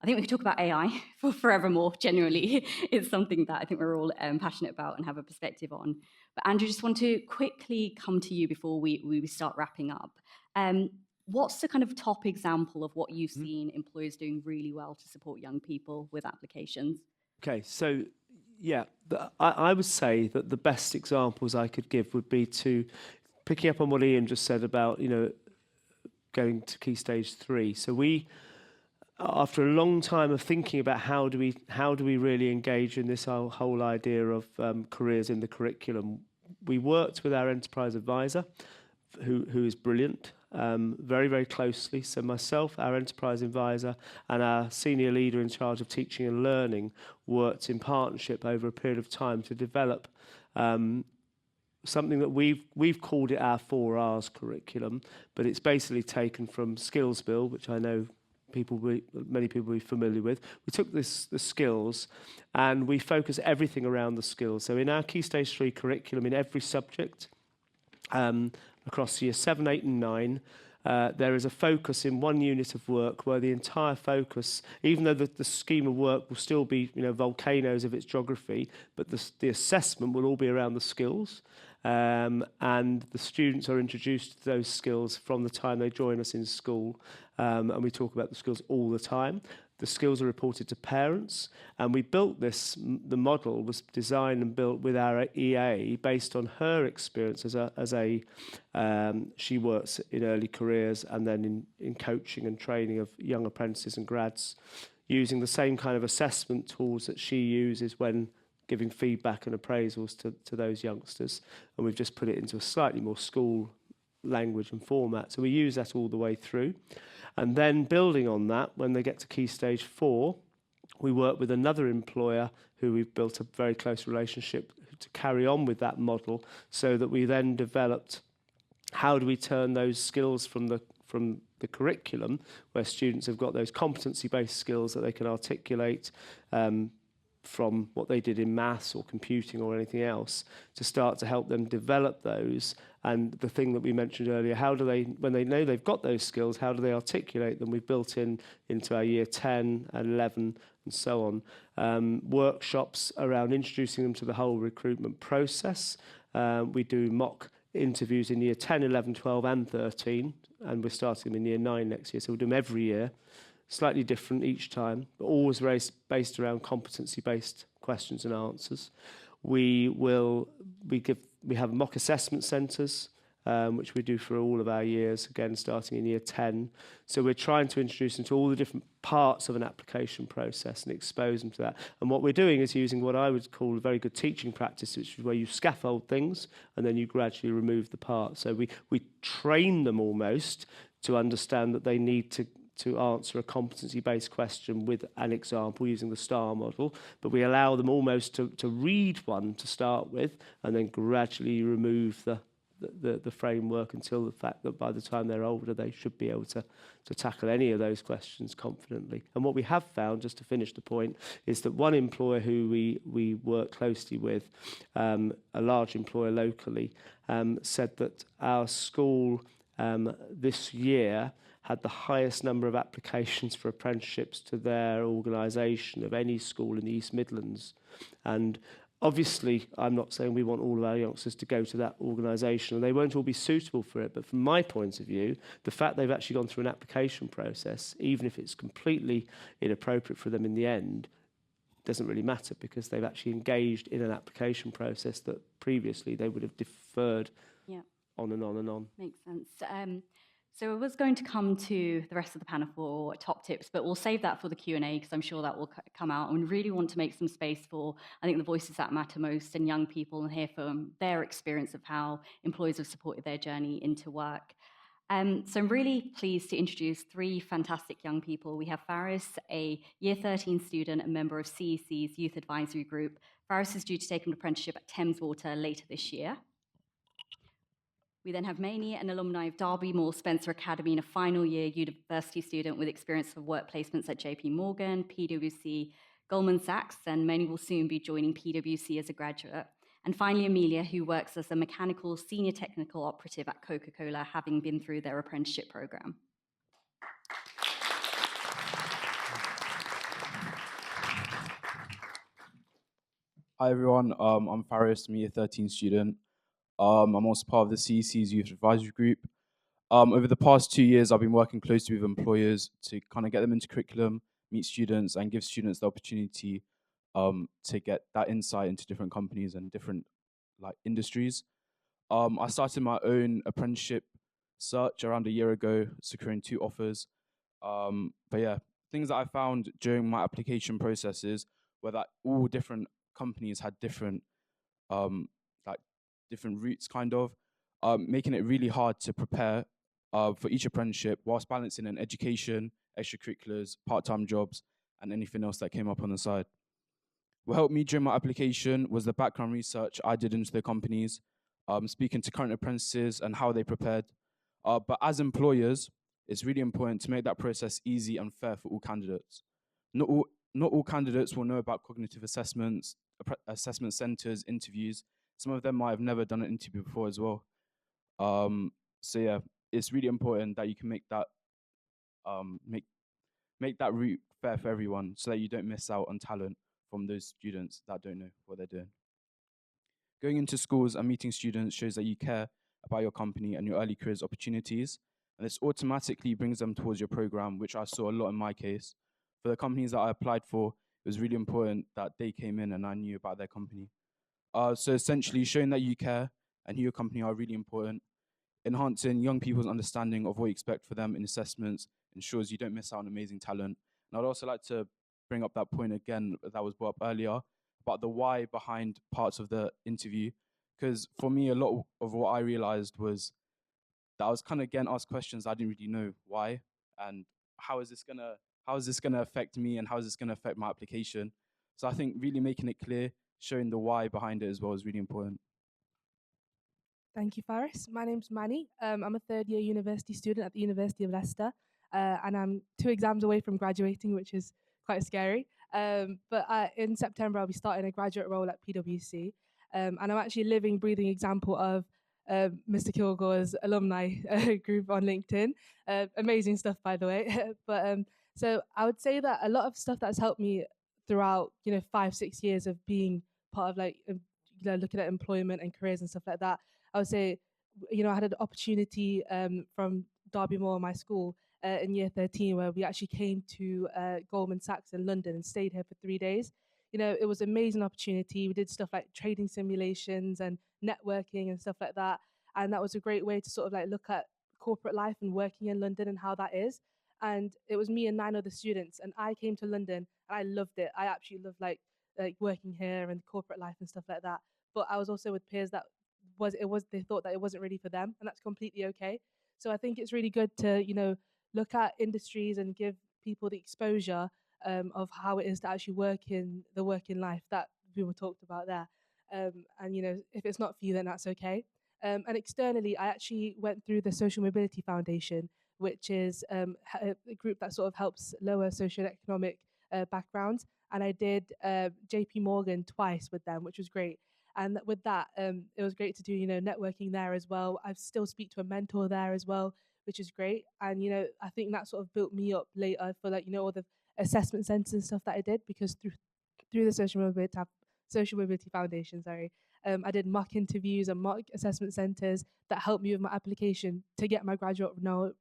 B: I think we could talk about AI for forevermore. Generally, it's something that I think we're all passionate about and have a perspective on. But Andrew, just want to quickly come to you before we start wrapping up. What's the kind of top example of what you've seen employers doing really well to support young people with applications?
F: Okay, so yeah, I would say that the best examples I could give would be to picking up on what Ian just said about, going to Key Stage 3. So we, after a long time of thinking about how do we really engage in this whole idea of careers in the curriculum, we worked with our enterprise advisor, who is brilliant, very, very closely. So myself, our enterprise advisor, and our senior leader in charge of teaching and learning worked in partnership over a period of time to develop something that we've called it our 4Rs curriculum, but it's basically taken from Skills Bill, which I know many people will be familiar with. We took the skills and we focus everything around the skills. So in our Key Stage 3 curriculum, in every subject, across year 7, 8 and 9, there is a focus in one unit of work where the entire focus, even though the scheme of work will still be volcanoes of its geography, but the assessment will all be around the skills. And the students are introduced to those skills from the time they join us in school. And we talk about the skills all the time. The skills are reported to parents, and we built this. The model was designed and built with our EA based on her experience she works in early careers and then in coaching and training of young apprentices and grads, using the same kind of assessment tools that she uses when giving feedback and appraisals to those youngsters. And we've just put it into a slightly more school language and format. So we use that all the way through. And then building on that, when they get to Key Stage 4, we work with another employer who we've built a very close relationship to carry on with that model, so that we then developed how do we turn those skills from the curriculum, where students have got those competency-based skills that they can articulate from what they did in maths or computing or anything else, to start to help them develop those. And the thing that we mentioned earlier, how do they, when they know they've got those skills, how do they articulate them? We've built into our year 10 and 11 and so on, workshops around introducing them to the whole recruitment process. We do mock interviews in year 10, 11, 12 and 13, and we're starting them in year 9 next year. So we'll do them every year. Slightly different each time, but always based around competency-based questions and answers. We have mock assessment centres, which we do for all of our years, again starting in year 10. So we're trying to introduce them to all the different parts of an application process and expose them to that. And what we're doing is using what I would call a very good teaching practice, which is where you scaffold things and then you gradually remove the parts. So we train them almost to understand that they need to answer a competency-based question with an example using the STAR model, but we allow them almost to read one to start with and then gradually remove the framework until the fact that by the time they're older they should be able to tackle any of those questions confidently. And what we have found, just to finish the point, is that one employer who we work closely with, a large employer locally, said that our school this year had the highest number of applications for apprenticeships to their organisation of any school in the East Midlands. And obviously, I'm not saying we want all of our youngsters to go to that organisation, and they won't all be suitable for it. But from my point of view, the fact they've actually gone through an application process, even if it's completely inappropriate for them in the end, doesn't really matter, because they've actually engaged in an application process that previously they would have deferred on and on and on.
B: Makes sense. So I was going to come to the rest of the panel for top tips, but we'll save that for the Q&A, because I'm sure that will come out. And we really want to make some space for, I think, the voices that matter most and young people, and hear from their experience of how employers have supported their journey into work. So I'm really pleased to introduce three fantastic young people. We have Faris, a Year 13 student and member of CEC's Youth Advisory Group. Faris is due to take an apprenticeship at Thames Water later this year. We then have Mainie, an alumni of Derby Moor Spencer Academy and a final year university student with experience of work placements at JP Morgan, PwC, Goldman Sachs, and Mainie will soon be joining PwC as a graduate. And finally, Amelia, who works as a mechanical senior technical operative at Coca-Cola, having been through their apprenticeship program.
H: Hi everyone, I'm Faris, I'm a Year 13 student. I'm also part of the CEC's Youth Advisory Group. Over the past 2 years, I've been working closely with employers to kind of get them into curriculum, meet students, and give students the opportunity to get that insight into different companies and different industries. I started my own apprenticeship search around a year ago, securing 2 offers. But yeah, things that I found during my application processes were that all different companies had different like different routes kind of, making it really hard to prepare for each apprenticeship whilst balancing an education, extracurriculars, part-time jobs, and anything else that came up on the side. What helped me during my application was the background research I did into the companies, speaking to current apprentices and how they prepared. But as employers, it's really important to make that process easy and fair for all candidates. Not all candidates will know about cognitive assessments, assessment centers, interviews. Some of them might have never done an interview before as well. So yeah, it's really important that you can make that make that route fair for everyone, so that you don't miss out on talent from those students that don't know what they're doing. Going into schools and meeting students shows that you care about your company and your early careers opportunities, and this automatically brings them towards your program, which I saw a lot in my case. For the companies that I applied for, it was really important that they came in and I knew about their company. So essentially, showing that you care and who your company are really important. Enhancing young people's understanding of what you expect for them in assessments ensures you don't miss out on amazing talent. And I'd also like to bring up that point again that was brought up earlier about the why behind parts of the interview. Because for me, a lot of what I realized was that I was kind of getting asked questions I didn't really know why, and how is this gonna affect me, and how is this gonna affect my application. So I think really making it clear, showing the why behind it as well is really important.
I: Thank you, Faris. My name's Manny. I'm a third year university student at the University of Leicester, and I'm 2 exams away from graduating, which is quite scary. But in September, I'll be starting a graduate role at PwC, and I'm actually a living, breathing example of Mr. Kilgore's alumni group on LinkedIn. Amazing stuff, by the way. But so I would say that a lot of stuff that's helped me throughout, 5-6 years of being part of looking at employment and careers and stuff like that. I would say, I had an opportunity from Derby Moor, my school, in year 13, where we actually came to Goldman Sachs in London and stayed here for 3 days. It was an amazing opportunity. We did stuff like trading simulations and networking and stuff like that. And that was a great way to sort of look at corporate life and working in London and how that is. And it was me and 9 other students, and I came to London and I loved it. I absolutely loved like working here and corporate life and stuff like that. But I was also with peers that they thought that it wasn't really for them, and that's completely okay. So I think it's really good to look at industries and give people the exposure of how it is to actually work in the working life that we were talked about there. And if it's not for you, then that's okay. And externally, I actually went through the Social Mobility Foundation, which is a group that sort of helps lower socioeconomic backgrounds. And I did JP Morgan twice with them, which was great. And with that, it was great to do, networking there as well. I still speak to a mentor there as well, which is great. And, I think that sort of built me up later for all the assessment centers and stuff that I did, because through the Social Mobility Foundation, I did mock interviews and mock assessment centers that helped me with my application to get my graduate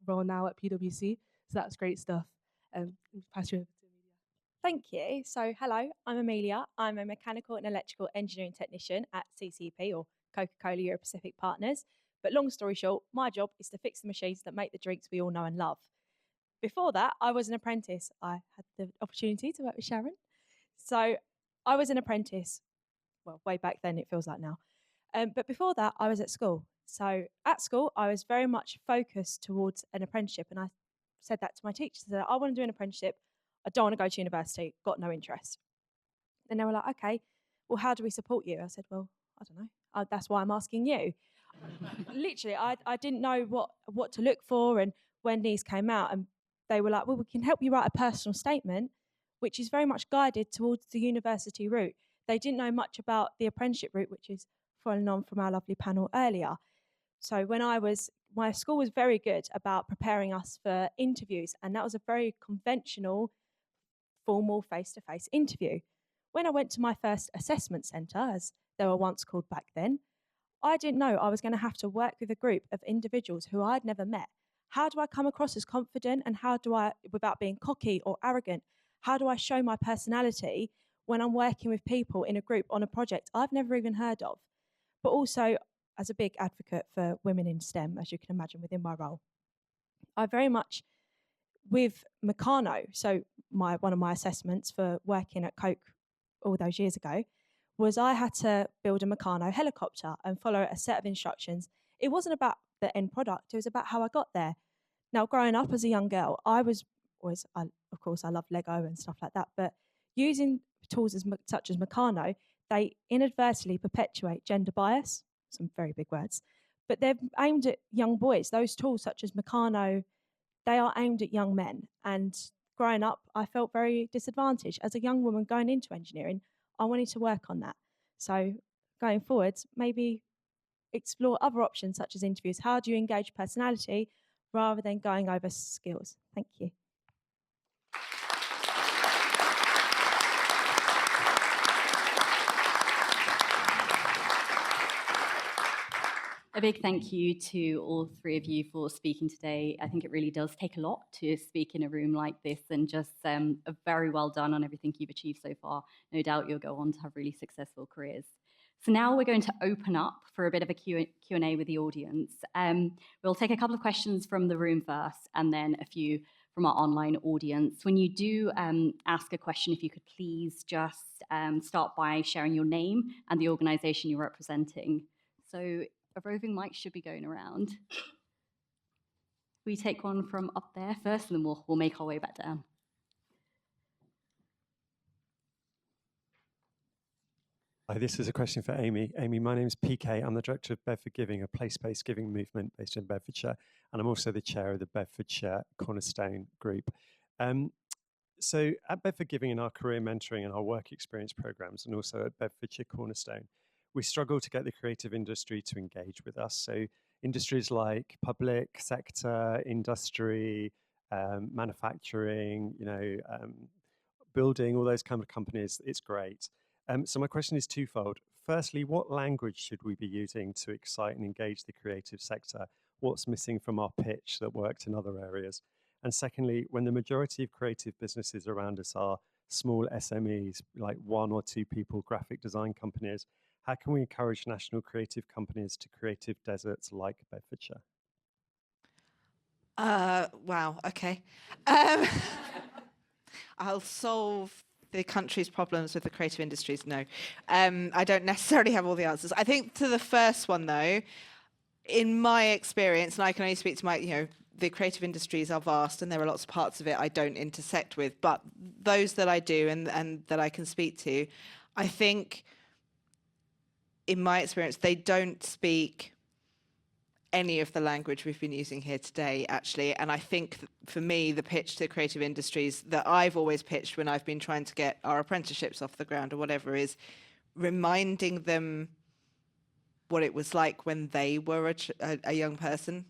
I: role now at PwC. So that's great stuff. Pass you over to Amelia.
J: Thank you. So, hello, I'm Amelia. I'm a mechanical and electrical engineering technician at CCP, or Coca-Cola Euro Pacific Partners. But long story short, my job is to fix the machines that make the drinks we all know and love. Before that, I was an apprentice. I had the opportunity to work with Sharon. So I was an apprentice, well, way back then, it feels like now. But before that, I was at school. So at school, I was very much focused towards an apprenticeship. And I said that to my teachers. I said, I want to do an apprenticeship. I don't want to go to university, got no interest. And they were like, okay, well, how do we support you? I said, well, I don't know. That's why I'm asking you. Literally, I didn't know what to look for. And when these came out, and they were like, well, we can help you write a personal statement, which is very much guided towards the university route. They didn't know much about the apprenticeship route, which is following on from our lovely panel earlier. So my school was very good about preparing us for interviews, and that was a very conventional, formal face-to-face interview. When I went to my first assessment centre, as they were once called back then, I didn't know I was going to have to work with a group of individuals who I'd never met. How do I come across as confident, and how do I, without being cocky or arrogant, how do I show my personality when I'm working with people in a group on a project I've never even heard of? But also, as a big advocate for women in STEM, as you can imagine within my role, I very much, with Meccano, so one of my assessments for working at Coke all those years ago, was I had to build a Meccano helicopter and follow a set of instructions. It wasn't about the end product, it was about how I got there. Now, growing up as a young girl, I was always, of course, I love Lego and stuff like that, but using tools such as Meccano, they inadvertently perpetuate gender bias, some very big words, but they're aimed at young boys. Those tools such as Meccano, they are aimed at young men. And growing up, I felt very disadvantaged. As a young woman going into engineering, I wanted to work on that. So going forward, maybe explore other options such as interviews. How do you engage personality rather than going over skills? Thank you.
B: A big thank you to all three of you for speaking today. I think it really does take a lot to speak in a room like this, and just very well done on everything you've achieved so far. No doubt you'll go on to have really successful careers. So now we're going to open up for a bit of a Q&A with the audience. We'll take a couple of questions from the room first, and then a few from our online audience. When you do ask a question, if you could please just start by sharing your name and the organisation you're representing. So a roving mic should be going around. We take one from up there first, and then we'll make our way back down.
K: Hi, this is a question for Amy. Amy, my name is PK. I'm the director of Bedford Giving, a place-based giving movement based in Bedfordshire, and I'm also the chair of the Bedfordshire Cornerstone Group. So at Bedford Giving, in our career mentoring and our work experience programs, and also at Bedfordshire Cornerstone, we struggle to get the creative industry to engage with us. So industries like public sector, industry, manufacturing, building, all those kind of companies, it's great. So my question is twofold. Firstly, what language should we be using to excite and engage the creative sector? What's missing from our pitch that worked in other areas? And secondly, when the majority of creative businesses around us are small SMEs, like 1 or 2 people, graphic design companies, how can we encourage national creative companies to creative deserts like Bedfordshire?
E: Wow, okay. I'll solve the country's problems with the creative industries. No, I don't necessarily have all the answers. I think to the first one, though, in my experience, and I can only speak to my, the creative industries are vast and there are lots of parts of it I don't intersect with, but those that I do and that I can speak to, I think, in my experience, they don't speak any of the language we've been using here today, actually. And I think for me, the pitch to creative industries that I've always pitched when I've been trying to get our apprenticeships off the ground or whatever is reminding them what it was like when they were a young person,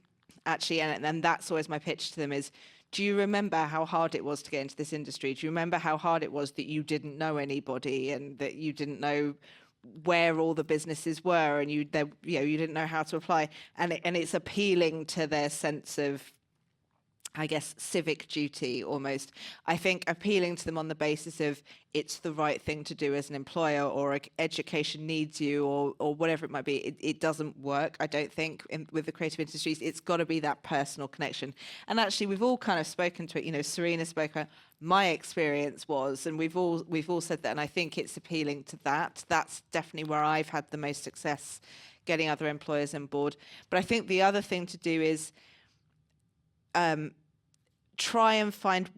E: actually. And that's always my pitch to them is, do you remember how hard it was to get into this industry? Do you remember how hard it was that you didn't know anybody and that you didn't know where all the businesses were, and you didn't know how to apply, and it's appealing to their sense of I guess, civic duty almost. I think appealing to them on the basis of it's the right thing to do as an employer, or education needs you, or whatever it might be, it doesn't work, I don't think, with the creative industries. It's got to be that personal connection. And actually, we've all kind of spoken to it. You know, Serena spoke about my experience was, and we've all said that, and I think it's appealing to that. That's definitely where I've had the most success getting other employers on board. But I think the other thing to do is try and find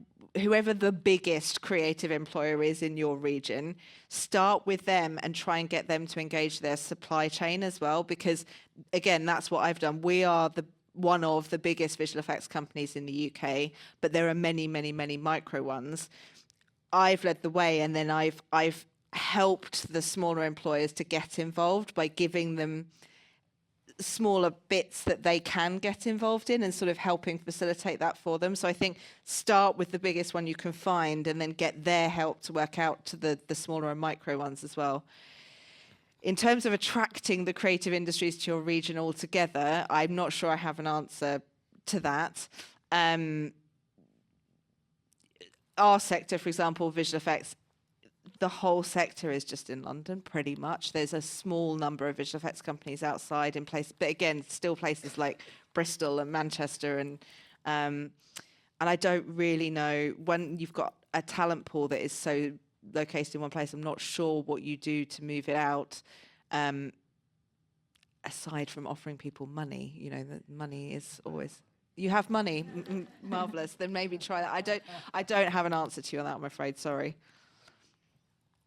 E: whoever the biggest creative employer is in your region, start with them and try and get them to engage their supply chain as well. Because again, that's what I've done. We are one of the biggest visual effects companies in the UK, but there are many, many, many micro ones. I've led the way, and then I've helped the smaller employers to get involved by giving them smaller bits that they can get involved in and sort of helping facilitate that for them. So I think start with the biggest one you can find and then get their help to work out to the smaller and micro ones as well. In terms of attracting the creative industries to your region altogether, I'm not sure I have an answer to that. Our sector, for example, visual effects, the whole sector is just in London, pretty much. There's a small number of visual effects companies outside in places, but again, still places like Bristol and Manchester, and I don't really know, when you've got a talent pool that is so located in one place, I'm not sure what you do to move it out, aside from offering people money. You know, that money is always... You have money, marvellous, then maybe try that. I don't have an answer to you on that, I'm afraid, sorry.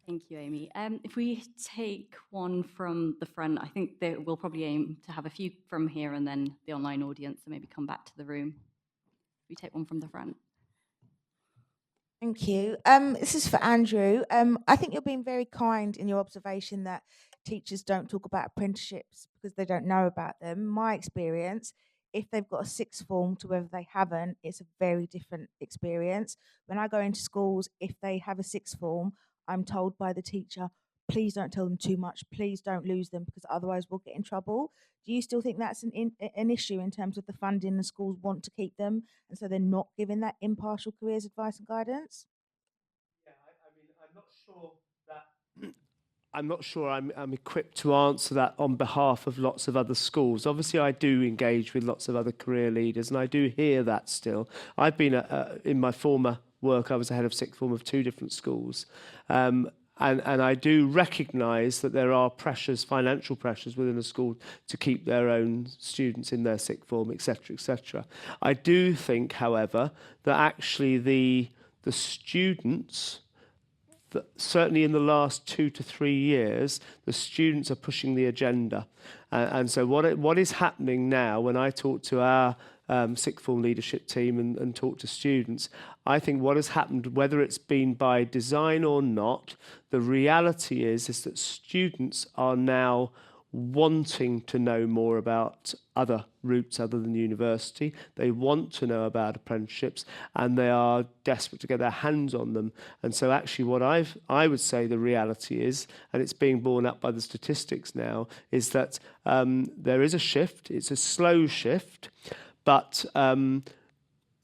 B: Thank you, Amy. If we take one from the front, I think that we'll probably aim to have a few from here and then the online audience, and maybe come back to the room. If we take one from the front.
L: Thank you. This is for Andrew. I think you're being very kind in your observation that teachers don't talk about apprenticeships because they don't know about them. My experience, if they've got a sixth form to whether they haven't, it's a very different experience. When I go into schools, if they have a sixth form, I'm told by the teacher, please don't tell them too much, please don't lose them, because otherwise we'll get in trouble. Do you still think that's an issue in terms of the funding, the schools want to keep them, and so they're not giving that impartial careers advice and guidance?
F: Yeah, I mean, I'm not sure I'm equipped to answer that on behalf of lots of other schools. Obviously, I do engage with lots of other career leaders, and I do hear that still. I've been, in my former work, I was a head of sixth form of 2 different schools. And I do recognise that there are pressures, financial pressures within a school to keep their own students in their sixth form, etc., etc. I do think, however, that actually the students, certainly in the last 2 to 3 years, the students are pushing the agenda. And so what is happening now, when I talk to our sixth form leadership team and talk to students, I think what has happened, whether it's been by design or not, the reality is that students are now wanting to know more about other routes other than university. They want to know about apprenticeships, and they are desperate to get their hands on them. And so actually what I would say the reality is, and it's being borne up by the statistics now, is that there is a shift. It's a slow shift, but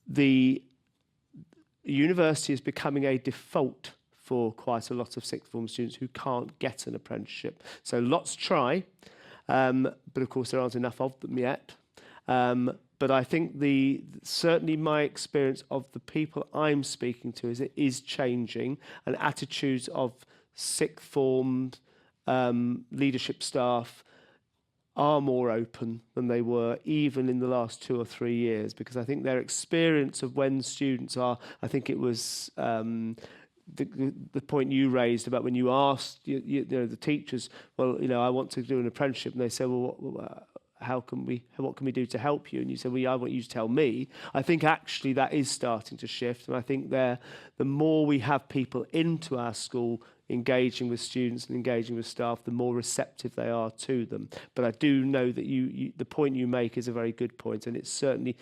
F: the university is becoming a default for quite a lot of sixth form students who can't get an apprenticeship. So lots try, but of course there aren't enough of them yet. But I think certainly my experience of the people I'm speaking to is it is changing, and attitudes of sixth form leadership staff are more open than they were even in the last 2 or 3 years, because I think their experience of when students are, I think it was the point you raised about when you asked you know, the teachers, well, you know, I want to do an apprenticeship, and they say, well, what can we do to help you? And you say, well, yeah, I want you to tell me. I think actually that is starting to shift, and I think the more we have people into our school engaging with students and engaging with staff, the more receptive they are to them. But I do know that the point you make is a very good point, and it certainly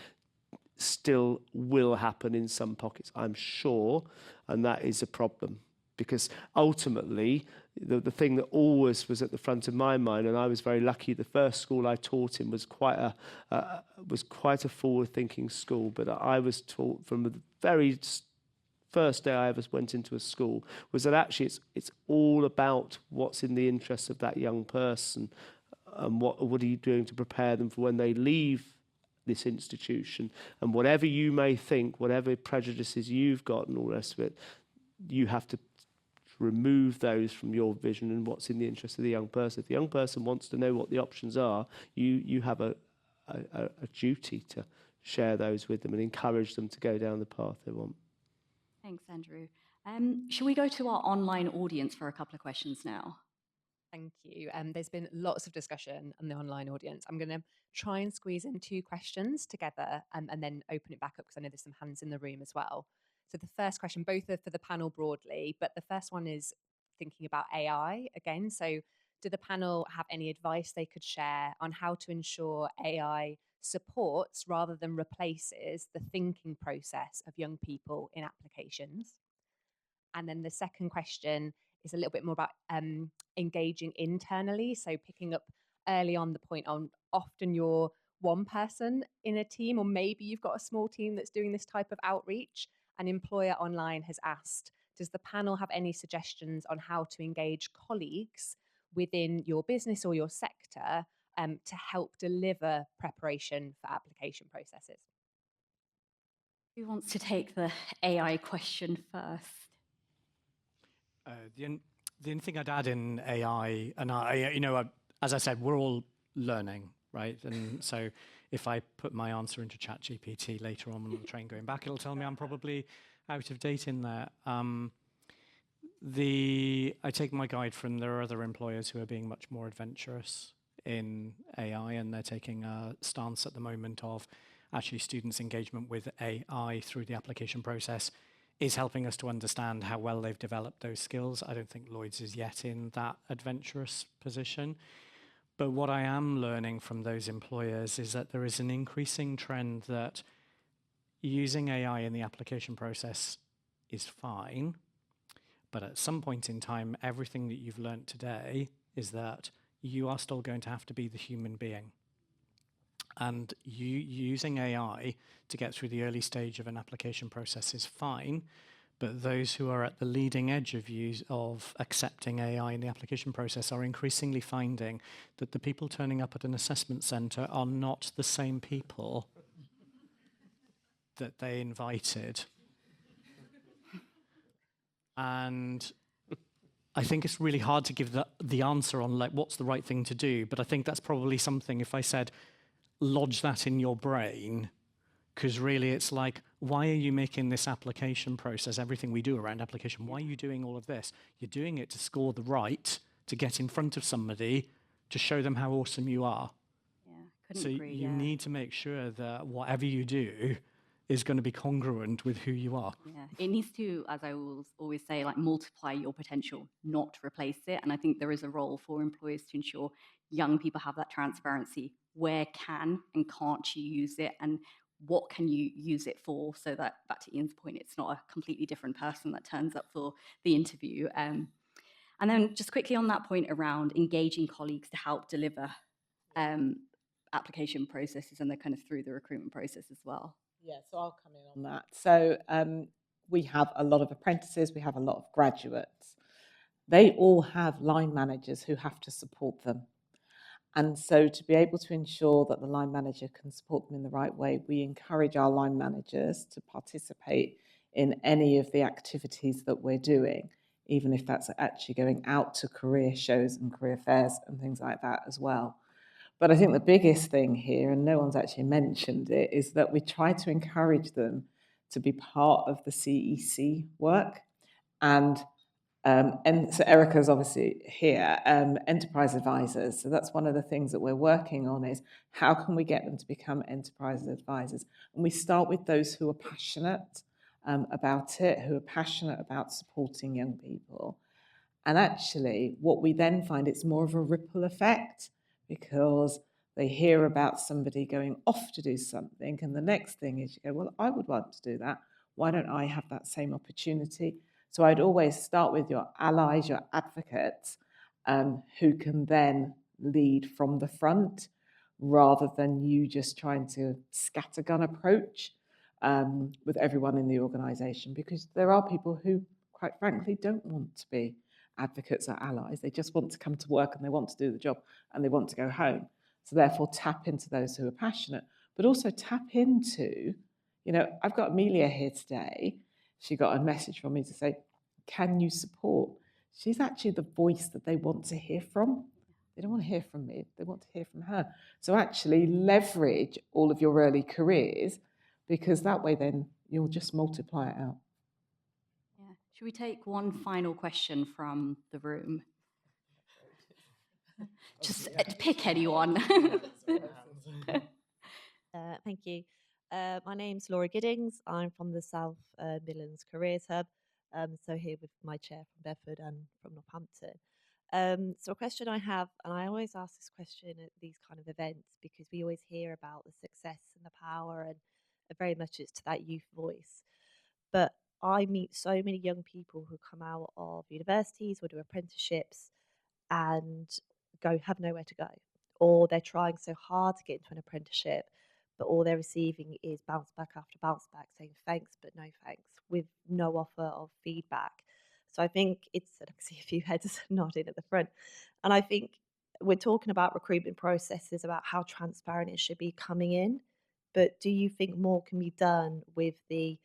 F: still will happen in some pockets, I'm sure, and that is a problem. because ultimately the thing that always was at the front of my mind, and I was very lucky, the first school I taught in was quite a forward-thinking school, but I was taught from the very first day I ever went into a school was that actually it's all about what's in the interest of that young person, and what are you doing to prepare them for when they leave this institution. And whatever you may think, whatever prejudices you've got and all the rest of it, you have to remove those from your vision and what's in the interest of the young person. If the young person wants to know what the options are, you have a duty to share those with them and encourage them to go down the path they want.
B: Thanks, Andrew. Shall we go to our online audience for a couple of questions now?
M: Thank you. There's been lots of discussion on the online audience. I'm going to try and squeeze in 2 questions together and then open it back up because I know there's some hands in the room as well. So the first question, both are for the panel broadly, but the first one is thinking about AI again. So do the panel have any advice they could share on how to ensure AI supports rather than replaces the thinking process of young people in applications? And then the second question is a little bit more about engaging internally. So picking up early on the point on often you're one person in a team, or maybe you've got a small team that's doing this type of outreach. An employer online has asked, does the panel have any suggestions on how to engage colleagues within your business or your sector to help deliver preparation for application processes?
B: Who wants to take the AI question first?
D: The only thing I'd add in AI, and as I said, we're all learning, right? And so if I put my answer into ChatGPT later on the train going back, it'll tell me I'm probably out of date in there. I take my guide from there are other employers who are being much more adventurous in AI, and they're taking a stance at the moment of actually students' engagement with AI through the application process is helping us to understand how well they've developed those skills. I don't think Lloyds is yet in that adventurous position. But what I am learning from those employers is that there is an increasing trend that using AI in the application process is fine, but at some point in time, everything that you've learnt today is that you are still going to have to be the human being. And using AI to get through the early stage of an application process is fine, but those who are at the leading edge of accepting AI in the application process are increasingly finding that the people turning up at an assessment centre are not the same people that they invited. And I think it's really hard to give the answer on like what's the right thing to do, but I think that's probably something if I said, lodge that in your brain, because really it's like, why are you making this application process, everything we do around application, why are you doing all of this? You're doing it to score the right, to get in front of somebody, to show them how awesome you are.
B: Yeah, couldn't agree.
D: You need to make sure that whatever you do is going to be congruent with who you are.
B: Yeah, it needs to, as I always say, like multiply your potential, not replace it. And I think there is a role for employers to ensure young people have that transparency. Where can and can't you use it, and what can you use it for? So that, back to Ian's point, it's not a completely different person that turns up for the interview. And then just quickly on that point around engaging colleagues to help deliver application processes, and they're kind of through the recruitment process as well.
C: Yeah, so I'll come in on that. So we have a lot of apprentices, we have a lot of graduates. They all have line managers who have to support them. And so to be able to ensure that the line manager can support them in the right way, we encourage our line managers to participate in any of the activities that we're doing, even if that's actually going out to career shows and career fairs and things like that as well. But I think the biggest thing here, and no one's actually mentioned it, is that we try to encourage them to be part of the CEC work. And so Erica's obviously here, enterprise advisors. So that's one of the things that we're working on is how can we get them to become enterprise advisors? And we start with those who are passionate about it, who are passionate about supporting young people. And actually, what we then find, it's more of a ripple effect, because they hear about somebody going off to do something, and the next thing is you go, well, I would want to do that. Why don't I have that same opportunity? So I'd always start with your allies, your advocates, who can then lead from the front rather than you just trying to scattergun approach with everyone in the organisation, because there are people who, quite frankly, don't want to be advocates or allies. They just want to come to work and they want to do the job and they want to go home. So therefore, tap into those who are passionate, but also tap into, I've got Amelia here today. She got a message from me to say, can you support? She's actually the voice that they want to hear from. They don't want to hear from me, they want to hear from her. So actually leverage all of your early careers, because that way then you'll just multiply it out.
B: Yeah. Should we take one final question from the room? Just pick anyone.
N: Thank you. My name's Laura Giddings. I'm from the South Midlands Careers Hub. So here with my chair from Bedford and from Northampton. So a question I have, and I always ask this question at these kind of events because we always hear about the success and the power, and very much it's to that youth voice. But I meet so many young people who come out of universities or do apprenticeships and have nowhere to go, or they're trying so hard to get into an apprenticeship, but all they're receiving is bounce back after bounce back saying thanks but no thanks, with no offer of feedback. So I think it's, I can see a few heads nodding at the front, and I think we're talking about recruitment processes, about how transparent it should be coming in, but do you think more can be done with the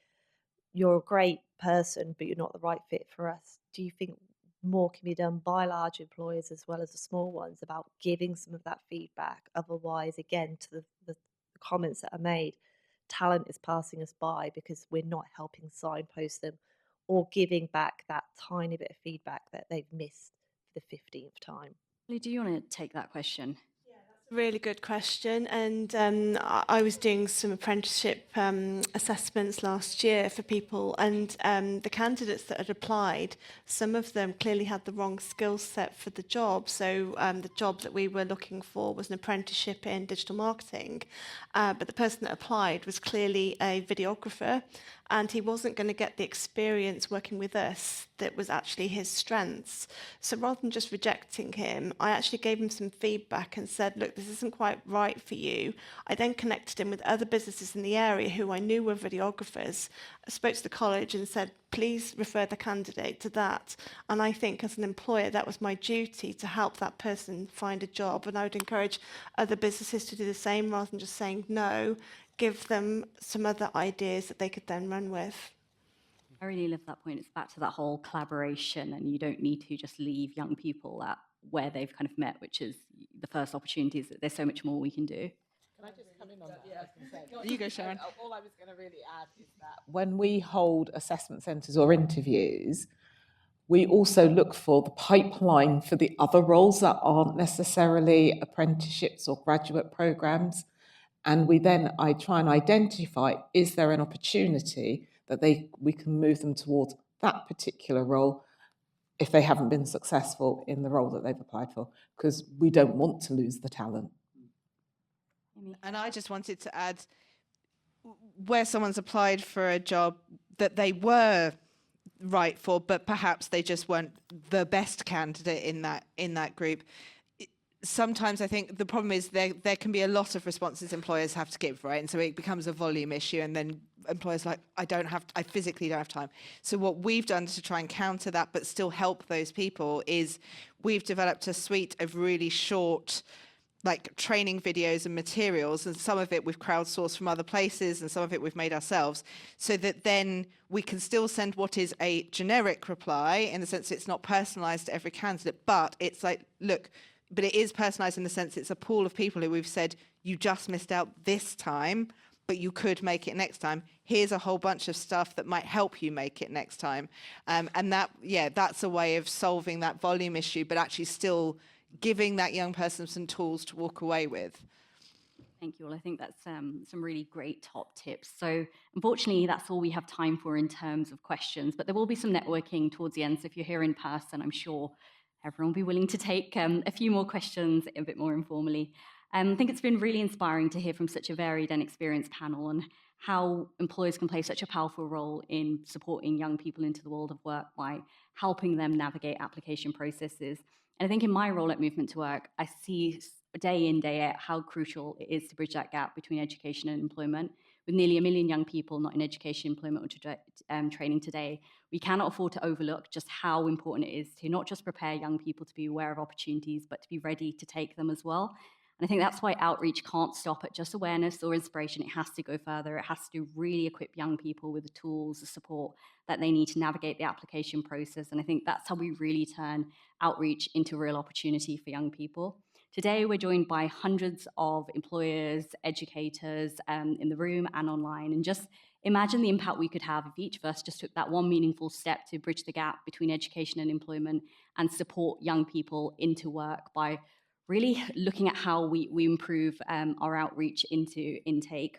N: you're a great person, but you're not the right fit for us? Do you think more can be done by large employers as well as the small ones about giving some of that feedback? Otherwise, again, to the comments that are made, talent is passing us by because we're not helping signpost them or giving back that tiny bit of feedback that they've missed for the 15th time.
B: Do you want to take that question?
G: Really good question, and I was doing some apprenticeship assessments last year for people, and the candidates that had applied, some of them clearly had the wrong skill set for the job. So the job that we were looking for was an apprenticeship in digital marketing, but the person that applied was clearly a videographer, and he wasn't going to get the experience working with us that was actually his strengths. So rather than just rejecting him, I actually gave him some feedback and said, look, this isn't quite right for you. I then connected him with other businesses in the area who I knew were videographers. I spoke to the college and said, please refer the candidate to that. And I think as an employer, that was my duty to help that person find a job. And I would encourage other businesses to do the same rather than just saying no, give them some other ideas that they could then run with.
B: I really love that point. It's back to that whole collaboration, and you don't need to just leave young people at where they've kind of met, which is the first opportunities. That there's so much more we can do.
C: Can I just come in on that? Yeah.
E: You go, Sharon.
C: All I was going to really add is that when we hold assessment centres or interviews, we also look for the pipeline for the other roles that aren't necessarily apprenticeships or graduate programmes. And I try and identify, is there an opportunity that we can move them towards that particular role if they haven't been successful in the role that they've applied for, because we don't want to lose the talent.
E: And I just wanted to add, where someone's applied for a job that they were right for, but perhaps they just weren't the best candidate in that group. Sometimes I think the problem is there can be a lot of responses employers have to give, right? And so it becomes a volume issue, and then employers are like, I physically don't have time. So what we've done to try and counter that but still help those people is we've developed a suite of really short training videos and materials, and some of it we've crowdsourced from other places and some of it we've made ourselves, so that then we can still send what is a generic reply in the sense it's not personalized to every candidate, but it's like, look, but it is personalized in the sense it's a pool of people who we've said, you just missed out this time, but you could make it next time. Here's a whole bunch of stuff that might help you make it next time. And that's a way of solving that volume issue, but actually still giving that young person some tools to walk away with.
B: Thank you all. I think that's some really great top tips. So unfortunately, that's all we have time for in terms of questions, but there will be some networking towards the end. So if you're here in person, I'm sure everyone will be willing to take a few more questions a bit more informally. I think it's been really inspiring to hear from such a varied and experienced panel on how employers can play such a powerful role in supporting young people into the world of work by helping them navigate application processes. And I think in my role at Movement to Work, I see day in, day out how crucial it is to bridge that gap between education and employment. With nearly 1 million young people not in education, employment, or training today, we cannot afford to overlook just how important it is to not just prepare young people to be aware of opportunities, but to be ready to take them as well. And I think that's why outreach can't stop at just awareness or inspiration. It has to go further. It has to really equip young people with the tools, the support that they need to navigate the application process. And I think that's how we really turn outreach into a real opportunity for young people. Today, we're joined by hundreds of employers, educators in the room and online. And just imagine the impact we could have if each of us just took that one meaningful step to bridge the gap between education and employment and support young people into work by really looking at how we improve our outreach into intake.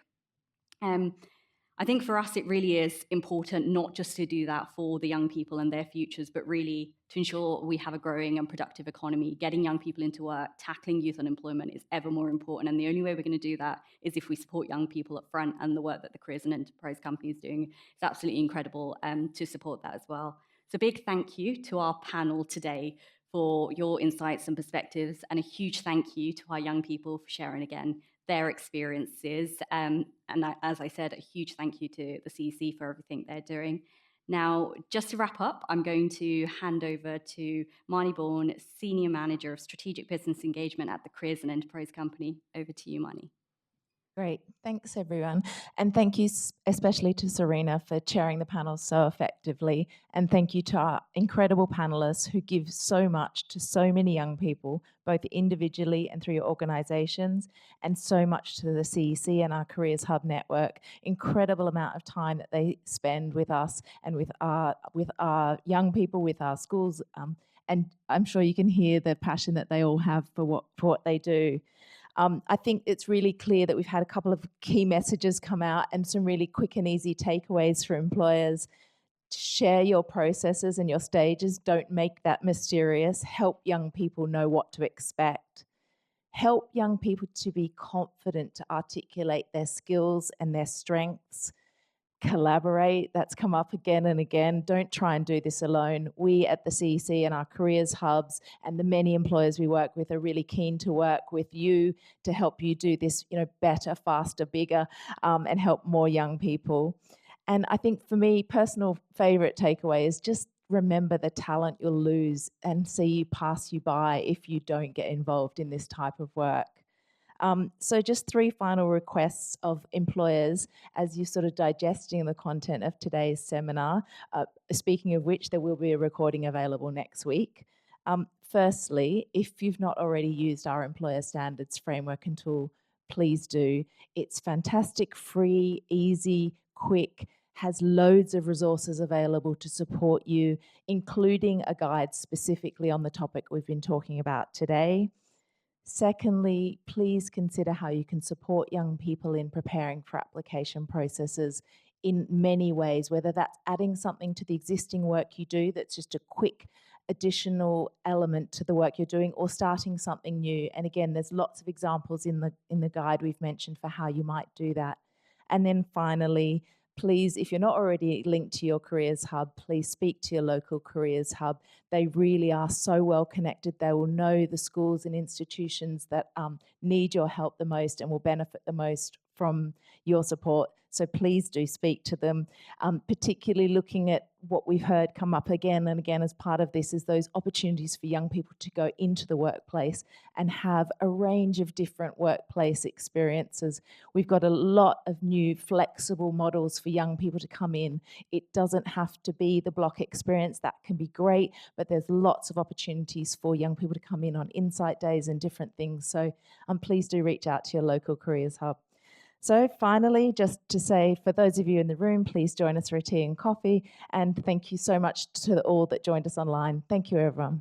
B: I think for us, it really is important not just to do that for the young people and their futures, but really to ensure we have a growing and productive economy. Getting young people into work, tackling youth unemployment is ever more important. And the only way we're going to do that is if we support young people up front, and the work that the Careers and Enterprise Company is doing is absolutely incredible to support that as well. So big thank you to our panel today for your insights and perspectives, and a huge thank you to our young people for sharing again their experiences. As I said, a huge thank you to the CEC for everything they're doing. Now, just to wrap up, I'm going to hand over to Marnie Bourne, Senior Manager of Strategic Business Engagement at the Careers and Enterprise Company. Over to you, Marnie.
O: Great. Thanks, everyone. And thank you especially to Serena for chairing the panel so effectively. And thank you to our incredible panelists who give so much to so many young people, both individually and through your organizations, and so much to the CEC and our Careers Hub network. Incredible amount of time that they spend with us and with our young people, with our schools. And I'm sure you can hear the passion that they all have for what they do. I think it's really clear that we've had a couple of key messages come out and some really quick and easy takeaways for employers. Share your processes and your stages. Don't make that mysterious. Help young people know what to expect. Help young people to be confident to articulate their skills and their strengths. Collaborate, that's come up again and again. Don't try and do this alone. We at the CEC and our careers hubs and the many employers we work with are really keen to work with you to help you do this, better, faster, bigger, and help more young people. And I think for me, personal favorite takeaway is just remember the talent you'll lose and see you pass you by if you don't get involved in this type of work. So just 3 final requests of employers as you're sort of digesting the content of today's seminar, speaking of which there will be a recording available next week. Firstly, if you've not already used our employer standards framework and tool, please do. It's fantastic, free, easy, quick, has loads of resources available to support you, including a guide specifically on the topic we've been talking about today. Secondly, please consider how you can support young people in preparing for application processes in many ways, whether that's adding something to the existing work you do that's just a quick additional element to the work you're doing, or starting something new. And again, there's lots of examples in the guide we've mentioned for how you might do that. And then finally, please, if you're not already linked to your Careers Hub, please speak to your local Careers Hub. They really are so well connected. They will know the schools and institutions that need your help the most and will benefit the most from your support. So please do speak to them, particularly looking at what we've heard come up again and again as part of this is those opportunities for young people to go into the workplace and have a range of different workplace experiences. We've got a lot of new flexible models for young people to come in. It doesn't have to be the block experience. That can be great, but there's lots of opportunities for young people to come in on insight days and different things. So please do reach out to your local Careers Hub. So finally, just to say, for those of you in the room, please join us for a tea and coffee. And thank you so much to all that joined us online. Thank you, everyone.